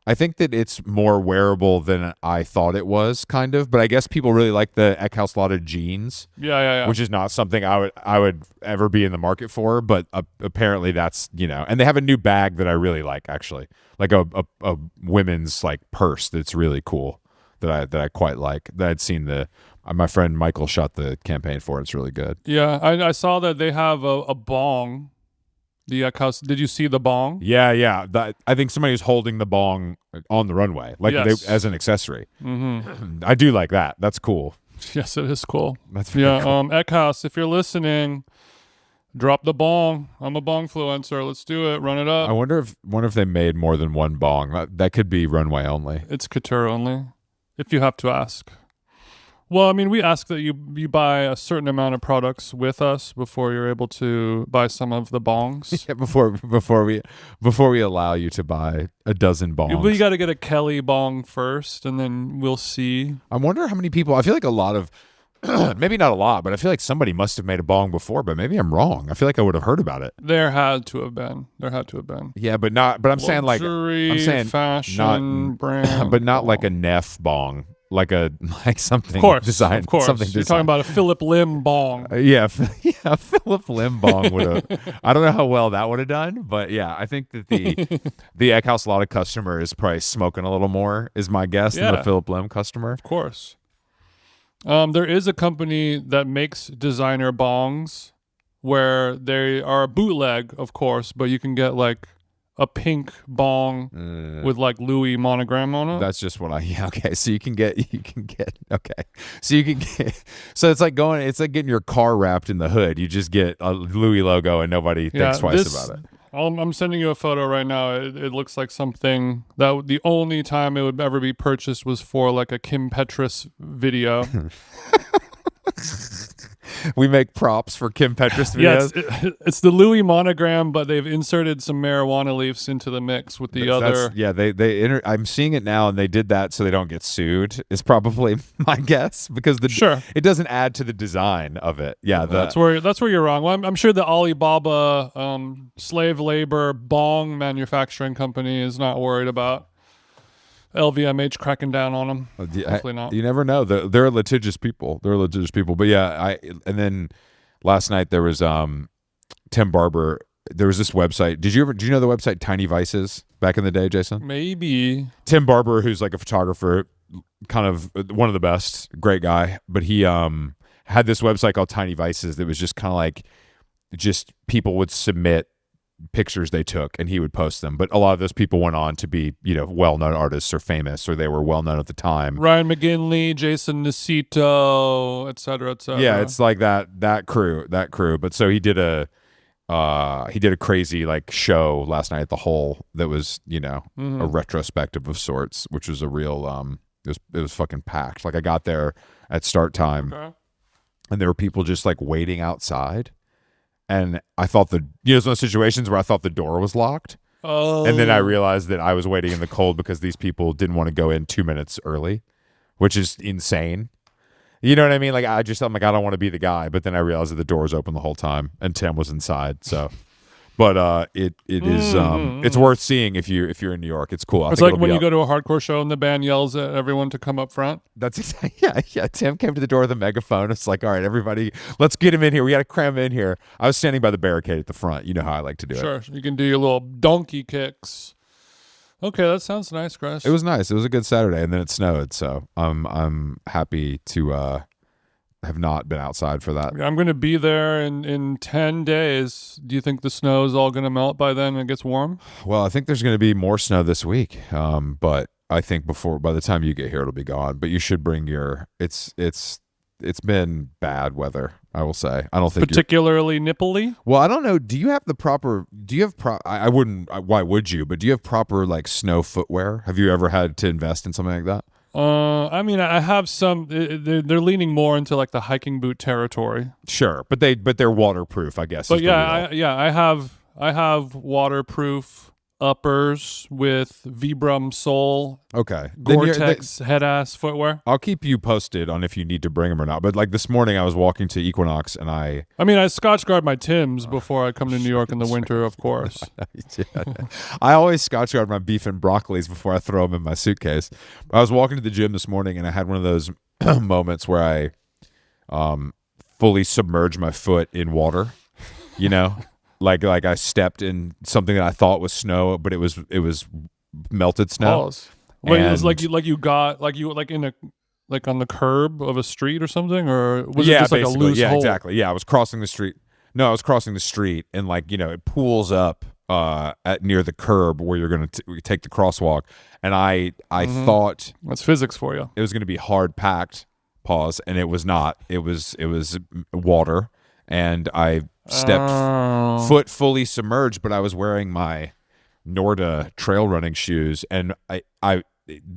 I think that it's more wearable than I thought it was, kind of. But I guess people really like the Eckhaus Latta jeans. Yeah. Which is not something I would ever be in the market for. But apparently that's, you know. And they have a new bag that I really like, actually. Like a women's like purse that's really cool that I quite like. That I'd seen my friend Michael shot the campaign for. It's really good. Yeah, I saw that they have a bong. The Eckhaus. Did you see the bong? Yeah. I think somebody was holding the bong on the runway, like as an accessory. Mm-hmm. I do like that. That's cool. Yes, it is cool. That's very cool. Eckhaus, if you're listening, drop the bong. I'm a bong-fluencer. Let's do it. Run it up. I wonder if they made more than one bong. That could be runway only. It's couture only, if you have to ask. Well, I mean, we ask that you buy a certain amount of products with us before you're able to buy some of the bongs. Yeah, before we allow you to buy a dozen bongs. We got to get a Kelly bong first, and then we'll see. I wonder how many people. I feel like a lot of, maybe not a lot, but I feel like somebody must have made a bong before. But maybe I'm wrong. I feel like I would have heard about it. There had to have been. Yeah, but not. But I'm Luxury, saying fashion brand, but not like a Neff bong. Like something, of course, design, of course. Something You're talking about a Philip Lim bong. Yeah, Philip Lim bong would have. I don't know how well that would have done, but yeah, I think that the Eckhaus Latta customer is probably smoking a little more, is my guess, than the Philip Lim customer. Of course. There is a company that makes designer bongs where they are a bootleg, of course, but you can get like a pink bong with like Louis monogram on it. That's just what okay. So you can get okay. So you can get so it's like getting your car wrapped in the hood. You just get a Louis logo and nobody thinks twice about it. I'm sending you a photo right now. It looks like something that the only time it would ever be purchased was for like a Kim Petras video. We make props for Kim Petras videos. Yeah, it's the Louis monogram, but they've inserted some marijuana leaves into the mix with the other. Yeah, I'm seeing it now, and they did that so they don't get sued. Is probably my guess because it doesn't add to the design of it. Yeah, that's where you're wrong. Well, I'm sure the Alibaba slave labor bong manufacturing company is not worried about LVMH cracking down on them. Hopefully not. You never know. They're litigious people. But yeah, and then last night there was Tim Barber. There was this website. Do you know the website Tiny Vices back in the day, Jason? Maybe. Tim Barber, who's like a photographer, kind of one of the best, great guy. But he had this website called Tiny Vices that was just kind of like just people would submit pictures they took and he would post them, but a lot of those people went on to be well-known artists or famous, or they were well-known at the time. Ryan McGinley, Jason Nacito, etc. Yeah, it's like that crew. But so he did a crazy like show last night at the Hole that was a retrospective of sorts, which was a real it was fucking packed. Like I got there at start time, and there were people just like waiting outside. And I thought it was one of those situations where I thought the door was locked. Oh. And then I realized that I was waiting in the cold because these people didn't want to go in 2 minutes early, which is insane. You know what I mean? Like I'm like, I don't want to be the guy. But then I realized that the door was open the whole time and Tim was inside. So, but it is it's worth seeing if you're in New York. It's cool. It's like when you go to a hardcore show and the band yells at everyone to come up front. That's exactly, yeah. Tim came to the door with a megaphone. It's like, all right, everybody, let's get him in here. We got to cram him in here. I was standing by the barricade at the front. You know how I like to do it. Sure, you can do your little donkey kicks. Okay, that sounds nice, Chris. It was nice. It was a good Saturday, and then it snowed. So I'm happy to have not been outside for that. I'm going to be there in 10 days. Do you think the snow is all going to melt by then and it gets warm? Well, I think there's going to be more snow this week. But I think by the time you get here, it'll be gone. But you should bring it's been bad weather, I will say. I don't think particularly nipply. Well, I don't know. I wouldn't, why would you? But do you have proper like snow footwear? Have you ever had to invest in something like that? I mean, I have some. They're leaning more into like the hiking boot territory. Sure, but they're waterproof, I guess. But I have waterproof uppers with Vibram sole. Okay, Gore-Tex head-ass footwear. I'll keep you posted on if you need to bring them or not. But like this morning, I was walking to Equinox and I Scotch guard my Timbs before I come to New York in the winter, of course. I always Scotch guard my beef and broccolis before I throw them in my suitcase. I was walking to the gym this morning and I had one of those moments where I fully submerged my foot in water, like I stepped in something that I thought was snow, but it was melted snow. Wait, it was like you got on the curb of a street or something, or was it just like a loose hole? Exactly. Yeah, I was crossing the street. No, I was crossing the street, and it pools up near the curb where you're going to take the crosswalk, and I thought that's physics for you. It was going to be hard packed. Pause, and it was not. It was water, and I stepped foot fully submerged, but I was wearing my Norda trail running shoes, and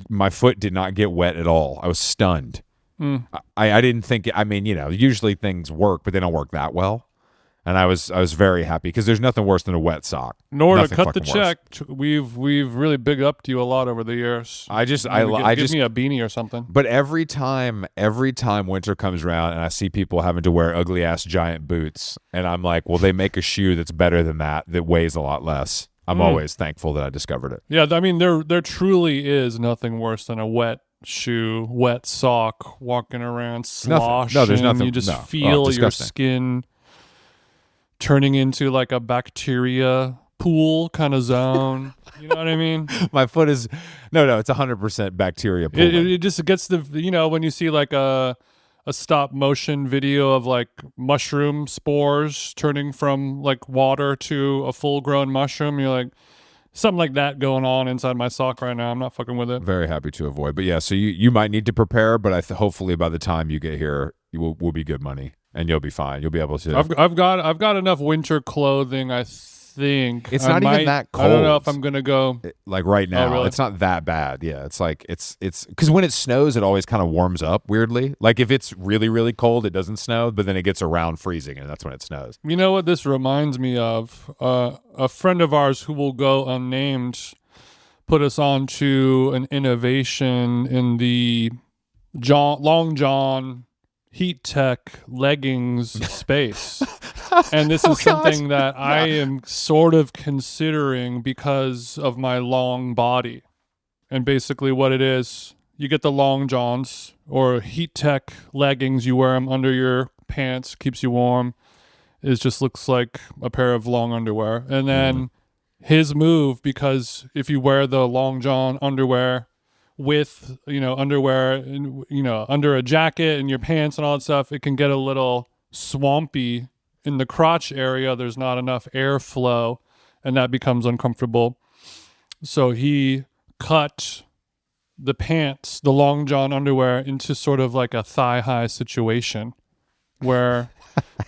my foot did not get wet at all. I was stunned. I didn't think. Usually things work, but they don't work that well. And I was very happy because there's nothing worse than a wet sock. Norda, cut the check. We've really big upped you a lot over the years. Give me a beanie or something. But every time winter comes around and I see people having to wear ugly ass giant boots, and I'm like, well, they make a shoe that's better than that weighs a lot less. I'm always thankful that I discovered it. Yeah, I mean, there truly is nothing worse than a wet shoe, wet sock, walking around sloshing. No, there's nothing. You just feel your skin turning into like a bacteria pool kind of zone. You know what I mean? My foot is it's 100% bacteria pool. It just gets when you see like a stop motion video of like mushroom spores turning from like water to a full grown mushroom, you're like, something like that going on inside my sock right now. I'm not fucking with it. Very happy to avoid. But yeah, so you might need to prepare, but hopefully by the time you get here, you will be good money and you'll be fine. You'll be able to. I've got enough winter clothing, I think It's not even that I don't know cold. if I'm gonna go. Like right now, really? it's not that bad. Yeah, it's like it's because when it snows, it always kind of warms up weirdly. Like if it's really really cold, it doesn't snow, but then it gets around freezing, and that's when it snows. You know what this reminds me of? A friend of ours who will go unnamed put us on to an innovation in the Long John heat tech leggings space. And this is something that I am sort of considering because of my long body. And basically what it is, you get the long johns or heat tech leggings, you wear them under your pants, keeps you warm. It just looks like a pair of long underwear. And then his move, because if you wear the long john underwear with, underwear, under a jacket and your pants and all that stuff, it can get a little swampy in the crotch area. There's not enough airflow and that becomes uncomfortable. So he cut the pants, the long john underwear, into sort of like a thigh-high situation where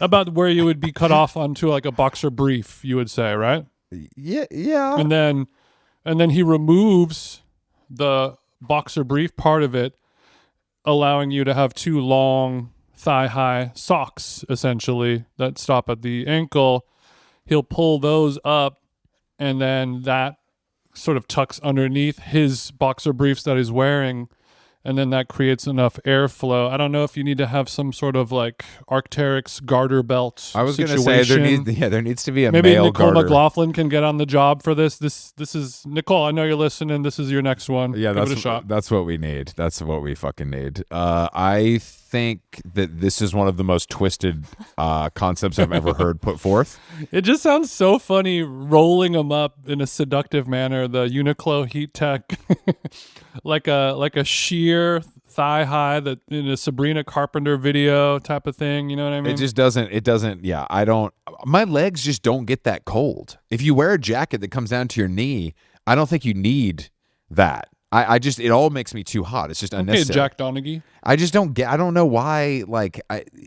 about where you would be cut off onto like a boxer brief, you would say, right? Yeah. And then he removes the boxer brief part of it, allowing you to have two long thigh-high socks, essentially, that stop at the ankle. He'll pull those up, and then that sort of tucks underneath his boxer briefs that he's wearing, and then that creates enough airflow. I don't know if you need to have some sort of like Arc'teryx garter belt. I was going to say there needs to be a maybe male Nicole garter. McLaughlin can get on the job for this. This is Nicole. I know you're listening. This is your next one. Yeah, give it a shot. That's what we need. That's what we fucking need. I think that this is one of the most twisted concepts I've ever heard put forth. It just sounds so funny rolling them up in a seductive manner. The Uniqlo Heat Tech, like a sheer thigh high that in a Sabrina Carpenter video type of thing. You know what I mean? It doesn't. Yeah, I don't. My legs just don't get that cold. If you wear a jacket that comes down to your knee, I don't think you need that. I just, it all makes me too hot. It's just unnecessary. Jack Donaghy. I just don't get. I don't know why. Like,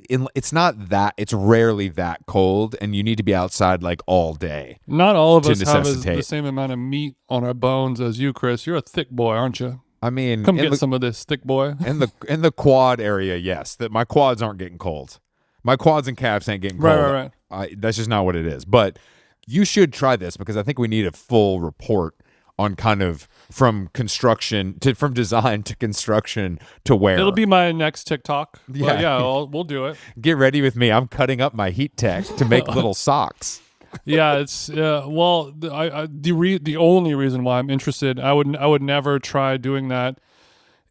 it's not that. It's rarely that cold, and you need to be outside like all day. Not all of us have the same amount of meat on our bones as you, Chris. You're a thick boy, aren't you? I mean, come get some of this, thick boy. in the quad area, yes. That my quads aren't getting cold. My quads and calves ain't getting cold. Right. That's just not what it is. But you should try this because I think we need a full report on kind of from design to construction to wear. It'll be my next TikTok. Yeah, we'll do it. Get ready with me. I'm cutting up my heat tech to make little socks. Yeah, it's well, the only reason why I'm interested, I would never try doing that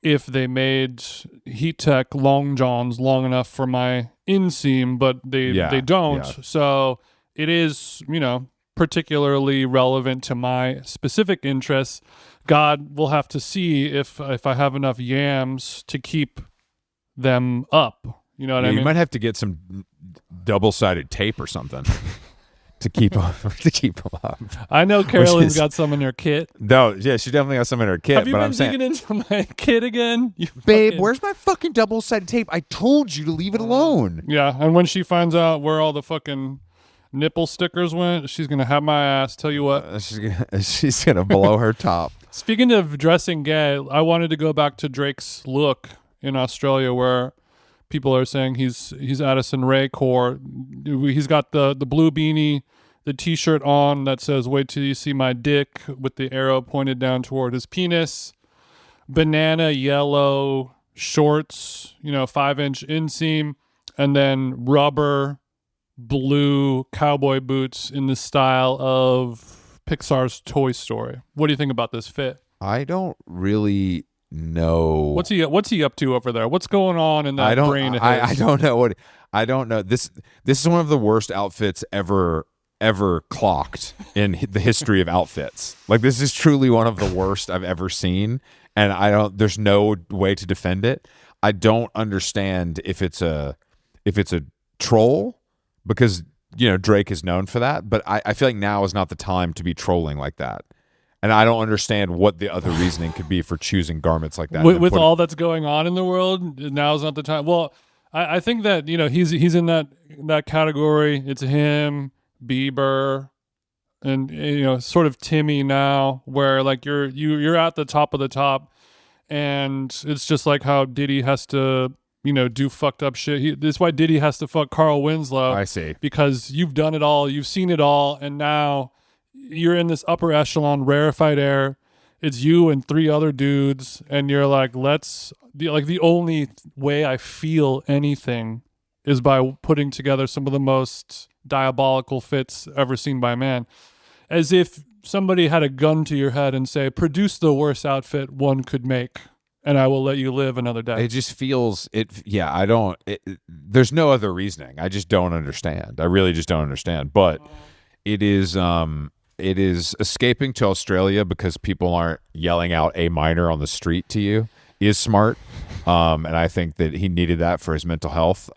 if they made heat tech long johns long enough for my inseam, but they don't. Yeah. So it is, particularly relevant to my specific interests. God will have to see if I have enough yams to keep them up. You know what I mean? You might have to get some double-sided tape or something. To keep them up. I know Carolyn's got some in her kit. No, yeah, she definitely got some in her kit. Have you been digging into my kit again? Babe, where's my fucking double-sided tape? I told you to leave it alone. Yeah, and when she finds out where all the fucking nipple stickers went, she's going to have my ass. Tell you what. She's going to blow her top. Speaking of dressing gay, I wanted to go back to Drake's look in Australia where people are saying he's Addison Rae core. He's got the blue beanie, the T-shirt on that says "Wait till you see my dick" with the arrow pointed down toward his penis. Banana yellow shorts, 5-inch inseam, and then rubber blue cowboy boots in the style of Pixar's Toy Story. What do you think about this fit? I don't really know. What's he up to over there? What's going on in that brain of his? I don't know I don't know. This is one of the worst outfits ever clocked in the history of outfits. Like, this is truly one of the worst I've ever seen, and there's no way to defend it. I don't understand if it's a troll, because Drake is known for that, but I feel like now is not the time to be trolling like that. And I don't understand what the other reasoning could be for choosing garments like that. With all that's going on in the world, now is not the time. Well, I think that he's in that category. It's him, Bieber, and sort of Timmy now, where like you're at the top of the top, and it's just like how Diddy has to do fucked up shit. That's why Diddy has to fuck Carl Winslow. I see. Because you've done it all, you've seen it all, and now you're in this upper echelon rarefied air. It's you and 3 other dudes, and you're like, the only way I feel anything is by putting together some of the most diabolical fits ever seen by man. As if somebody had a gun to your head and say, produce the worst outfit one could make, and I will let you live another day. It just feels there's no other reasoning. I just don't understand. I really just don't understand. But it is escaping to Australia because people aren't yelling out A minor on the street to you is smart. And I think that he needed that for his mental health.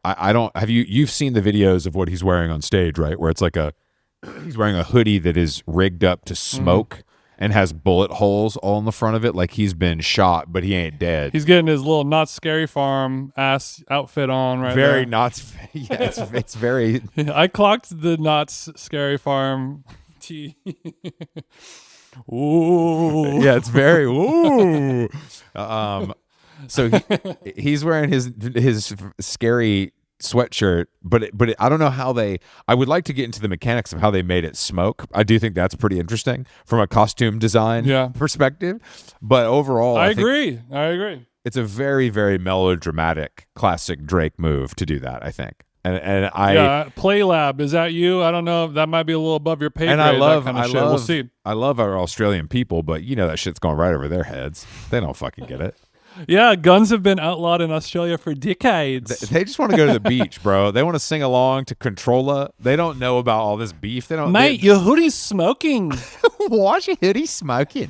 You've seen the videos of what he's wearing on stage, right? Where it's like he's wearing a hoodie that is rigged up to smoke and has bullet holes all in the front of it. Like he's been shot, but he ain't dead. He's getting his little Not Scary Farm ass outfit on right very there. not. Yeah, it's very. I clocked the Not Scary Farm tee. Ooh. Yeah, it's very ooh. So he's wearing his scary sweatshirt, but I don't know how I would like to get into the mechanics of how they made it smoke. I do think that's pretty interesting from a costume design perspective. But overall, I agree. It's a very, very melodramatic classic Drake move to do that, I think. And Play Lab, is that you? I don't know. That might be a little above your pay grade. And shit. We'll see. I love our Australian people, but that shit's going right over their heads. They don't fucking get it. Yeah, guns have been outlawed in Australia for decades. They just want to go to the beach, bro. They want to sing along to Controlla. They don't know about all this beef. They don't. Mate, your hoodie's smoking. Why's your hoodie smoking?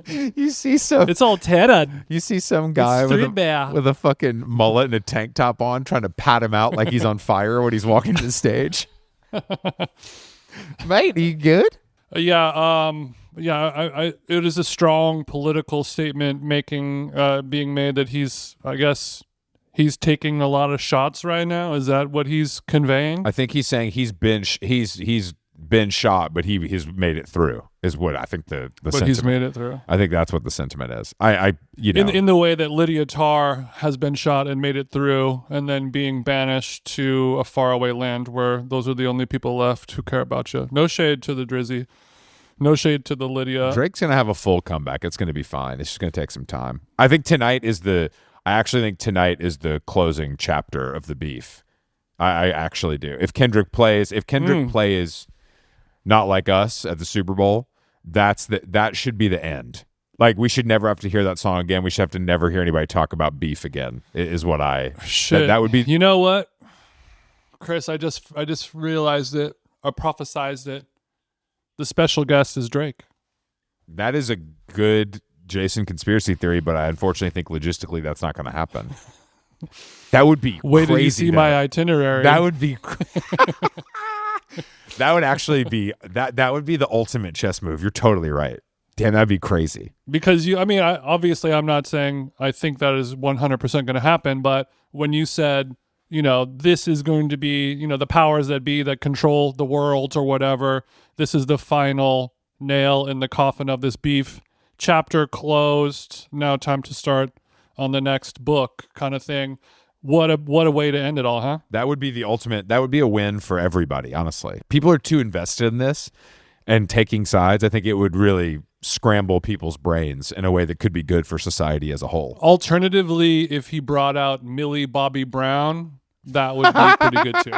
You see some. It's all tattered. You see some guy with a fucking mullet and a tank top on, trying to pat him out like he's on fire when he's walking to the stage. Mate, are you good? Yeah, it is a strong political statement being made that he's taking a lot of shots right now. Is that what he's conveying? I think he's saying he's been shot, but he's made it through. Is what I think the sentiment. He's made it through. I think that's what the sentiment is. In the way that Lydia Tarr has been shot and made it through, and then being banished to a faraway land where those are the only people left who care about you. No shade to the Drizzy. No shade to the Lydia. Drake's going to have a full comeback. It's going to be fine. It's just going to take some time. I actually think tonight is the closing chapter of the beef. I actually do. If Kendrick plays Not Like Us at the Super Bowl, that should be the end. Like, we should never have to hear that song again. We should have to never hear anybody talk about beef again. Is what that would be. You know what, Chris? I just realized it or prophesized it. The special guest is Drake. That is a good Jason conspiracy theory, but I unfortunately think logistically that's not going to happen. That would be Wait crazy. Till you see my itinerary. That would be. That would actually be that would be the ultimate chess move. You're totally right. Damn, that'd be crazy. Because obviously I'm not saying I think that is 100% going to happen, but when you said, this is going to be, the powers that be that control the world or whatever, this is the final nail in the coffin of this beef. Chapter closed. Now time to start on the next book kind of thing. What a way to end it all, huh? That would be the ultimate. That would be a win for everybody, honestly. People are too invested in this and taking sides. I think it would really scramble people's brains in a way that could be good for society as a whole. Alternatively, if he brought out Millie Bobby Brown, that would be pretty good too.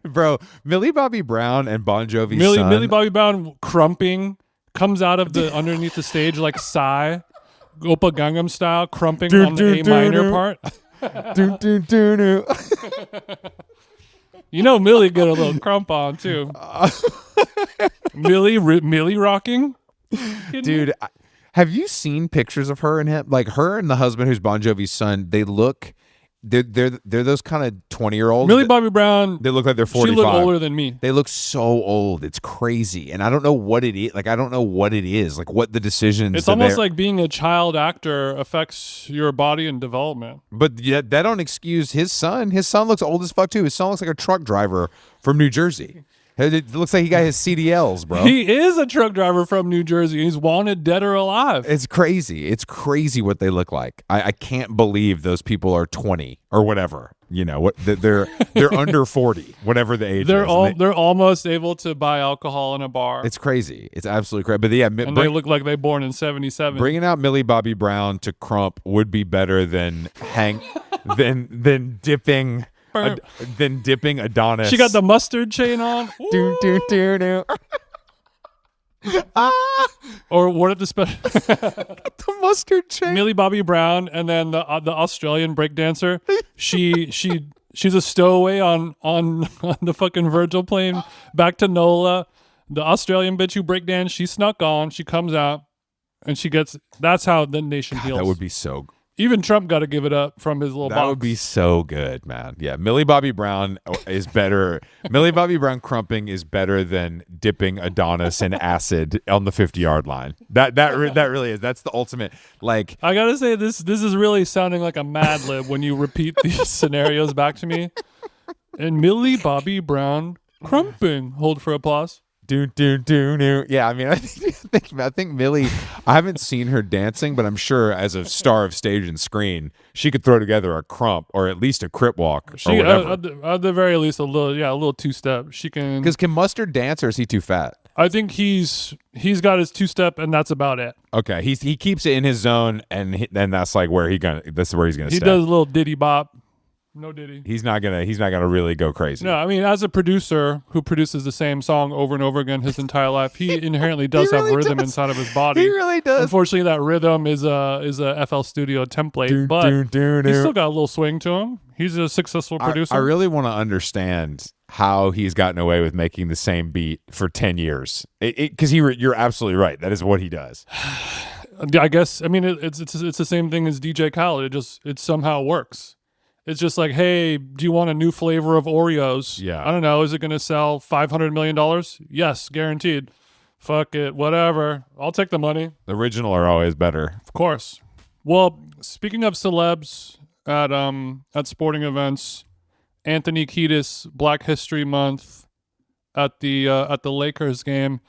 Bro, Millie Bobby Brown and Bon Jovi's son. Millie Bobby Brown crumping, comes out of the underneath the stage like Psy, Oppa Gangnam style, crumping on the A minor part. Millie get a little crump on too. Millie rocking. Dude, have you seen pictures of her and him? Like her and the husband who's Bon Jovi's son, they look they're those kind of 20-year-olds. Millie Bobby Brown, they look like they're 45. She look older than me. They look so old. It's crazy. And I don't know what it is. Like, I don't know what it is. Like, what the decisions. It's almost like being a child actor affects your body and development. But yet that don't excuse his son. His son looks old as fuck, too. His son looks like a truck driver from New Jersey. It looks like he got his CDLs, bro. He is a truck driver from New Jersey. He's wanted dead or alive. It's crazy. It's crazy what they look like. I can't believe those people are 20 or whatever. You know what? They're under 40, whatever the age. They're is. they're almost able to buy alcohol in a bar. It's crazy. It's absolutely crazy. But yeah, they look like they born in 77. Bringing out Millie Bobby Brown to Crump would be better than than dipping. Than dipping Adonis. She got the mustard chain on. Do, do, do, do. Or what if the mustard chain? Millie Bobby Brown and then the Australian breakdancer. She's a stowaway on the fucking Virgil plane back to NOLA. The Australian bitch who breakdanced, she snuck on. She comes out and she gets. That's how the nation heals. That would be so. Even Trump got to give it up from his little box. That would be so good, man. Yeah, Millie Bobby Brown is better. Millie Bobby Brown crumping is better than dipping Adonis in acid on the 50-yard line. That really is. That's the ultimate. Like, I gotta say, this is really sounding like a Mad Lib when you repeat these scenarios back to me. And Millie Bobby Brown crumping. Hold for applause. Do. Yeah, I mean, I think Millie. I haven't seen her dancing, but I'm sure as a star of stage and screen, she could throw together a crump or at least a crip walk or whatever. At the very least, a little two-step. She can. Because can Mustard dance, or is he too fat? I think he's got his two-step, and that's about it. Okay, he keeps it in his zone, and then that's like where he's gonna stay. He does a little diddy bop. No diddy. He's not gonna really go crazy. No, I mean, as a producer who produces the same song over and over again his entire life, he inherently does have rhythm inside of his body. He really does. Unfortunately, that rhythm is a FL Studio template, but he's still got a little swing to him. He's a successful producer. I really want to understand how he's gotten away with making the same beat for 10 years. Because you're absolutely right. That is what he does. I guess. I mean, it's the same thing as DJ Khaled. It somehow works. It's just like, hey, do you want a new flavor of Oreos? Yeah. I don't know. Is it going to sell $500 million? Yes, guaranteed. Fuck it. Whatever. I'll take the money. The original are always better. Of course. Well, speaking of celebs at sporting events, Anthony Kiedis, Black History Month at the Lakers game.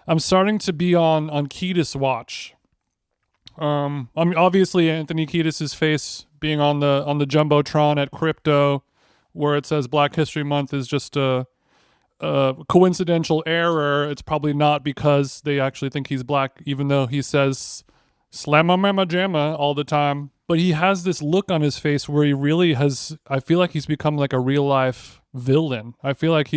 I'm starting to be on Kiedis watch. I mean, obviously Anthony Kiedis' face being on the jumbotron at Crypto, where it says Black History Month, is just a coincidental error. It's probably not because they actually think he's black, even though he says "slamma mamma jamma" all the time. But he has this look on his face where he really has. I feel like he's become like a real life villain. I feel like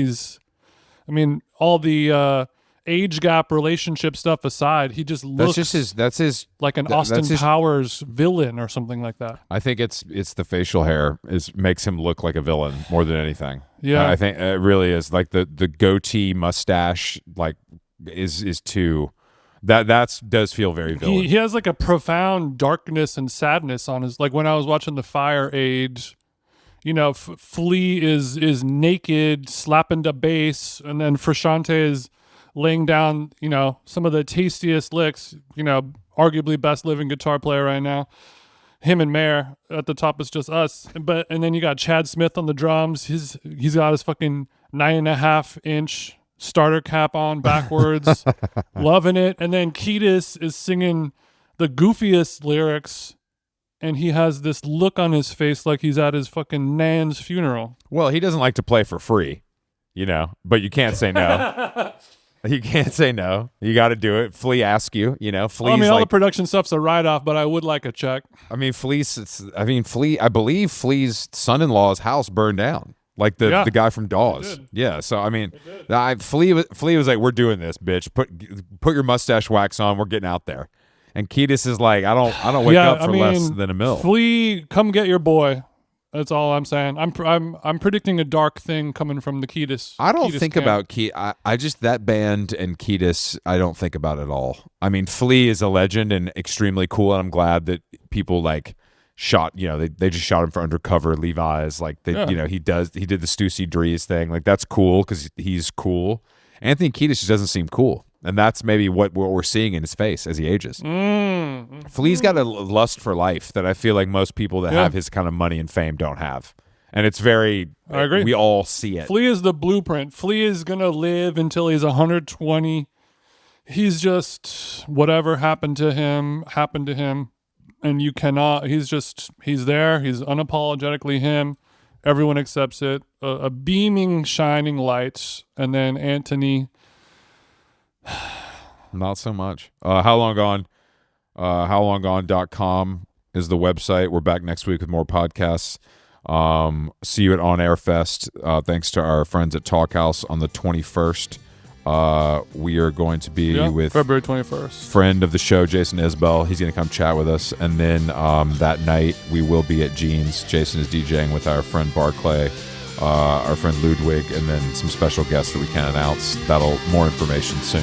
all the age gap relationship stuff aside, he just looks that's his like an Austin Powers villain or something like that. I think it's the facial hair makes him look like a villain more than anything. Yeah, I think it really is. Like the goatee mustache like is too that does feel very villain. He has like a profound darkness and sadness on his, like when I was watching The Fire Age. You know, Flea is naked, slapping the bass, and then Frusciante is laying down, you know, some of the tastiest licks, you know, arguably best living guitar player right now. Him and Mayer. At the top is just us. And then you got Chad Smith on the drums. He's got his fucking 9.5-inch starter cap on backwards. Loving it. And then Kiedis is singing the goofiest lyrics, and he has this look on his face like he's at his fucking nan's funeral. Well, he doesn't like to play for free, you know, but you can't say no. You can't say no. You got to do it. Flea asks you, you know. Flea's all the production stuff's a write-off, but I would like a check. I mean, Flea. I believe Flea's son-in-law's house burned down. Like the guy from Dawes. Yeah. So I mean, Flea was like, "We're doing this, bitch. Put your mustache wax on. We're getting out there." And Kiedis is like, "I don't wake up for less than a mil." Flea, come get your boy. That's all I'm saying. I'm predicting a dark thing coming from the Kiedis. I don't Kiedis think camp. about I just, that band and Kiedis, I don't think about at all. I mean, Flea is a legend and extremely cool, and I'm glad that people like shot. You know, they just shot him for Undercover Levi's. Like you know, he did the Stussy Dries thing. Like that's cool because he's cool. Anthony Kiedis just doesn't seem cool. And that's maybe what we're seeing in his face as he ages. Flea's got a lust for life that I feel like most people that have his kind of money and fame don't have. And it's very, I agree. we all see it. Flea is the blueprint. Flea is going to live until he's 120. He's just, whatever happened to him. And you cannot, he's there. He's unapologetically him. Everyone accepts it. A beaming, shining light. And then Anthony. Not so much. Howlonggone.com is the website. We're back next week with more podcasts. See you at On Air Fest. Thanks to our friends at Talk House on the 21st. We are going to be with February 21st. Friend of the show, Jason Isbell. He's going to come chat with us. And then that night, we will be at Gene's. Jason is DJing with our friend Barclay, our friend Ludwig, and then some special guests that we can't announce. More information soon.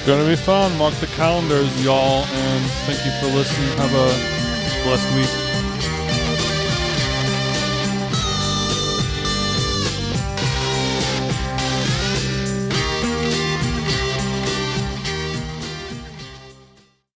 Gonna be fun. Mark the calendars, y'all. And thank you for listening. Have a blessed week.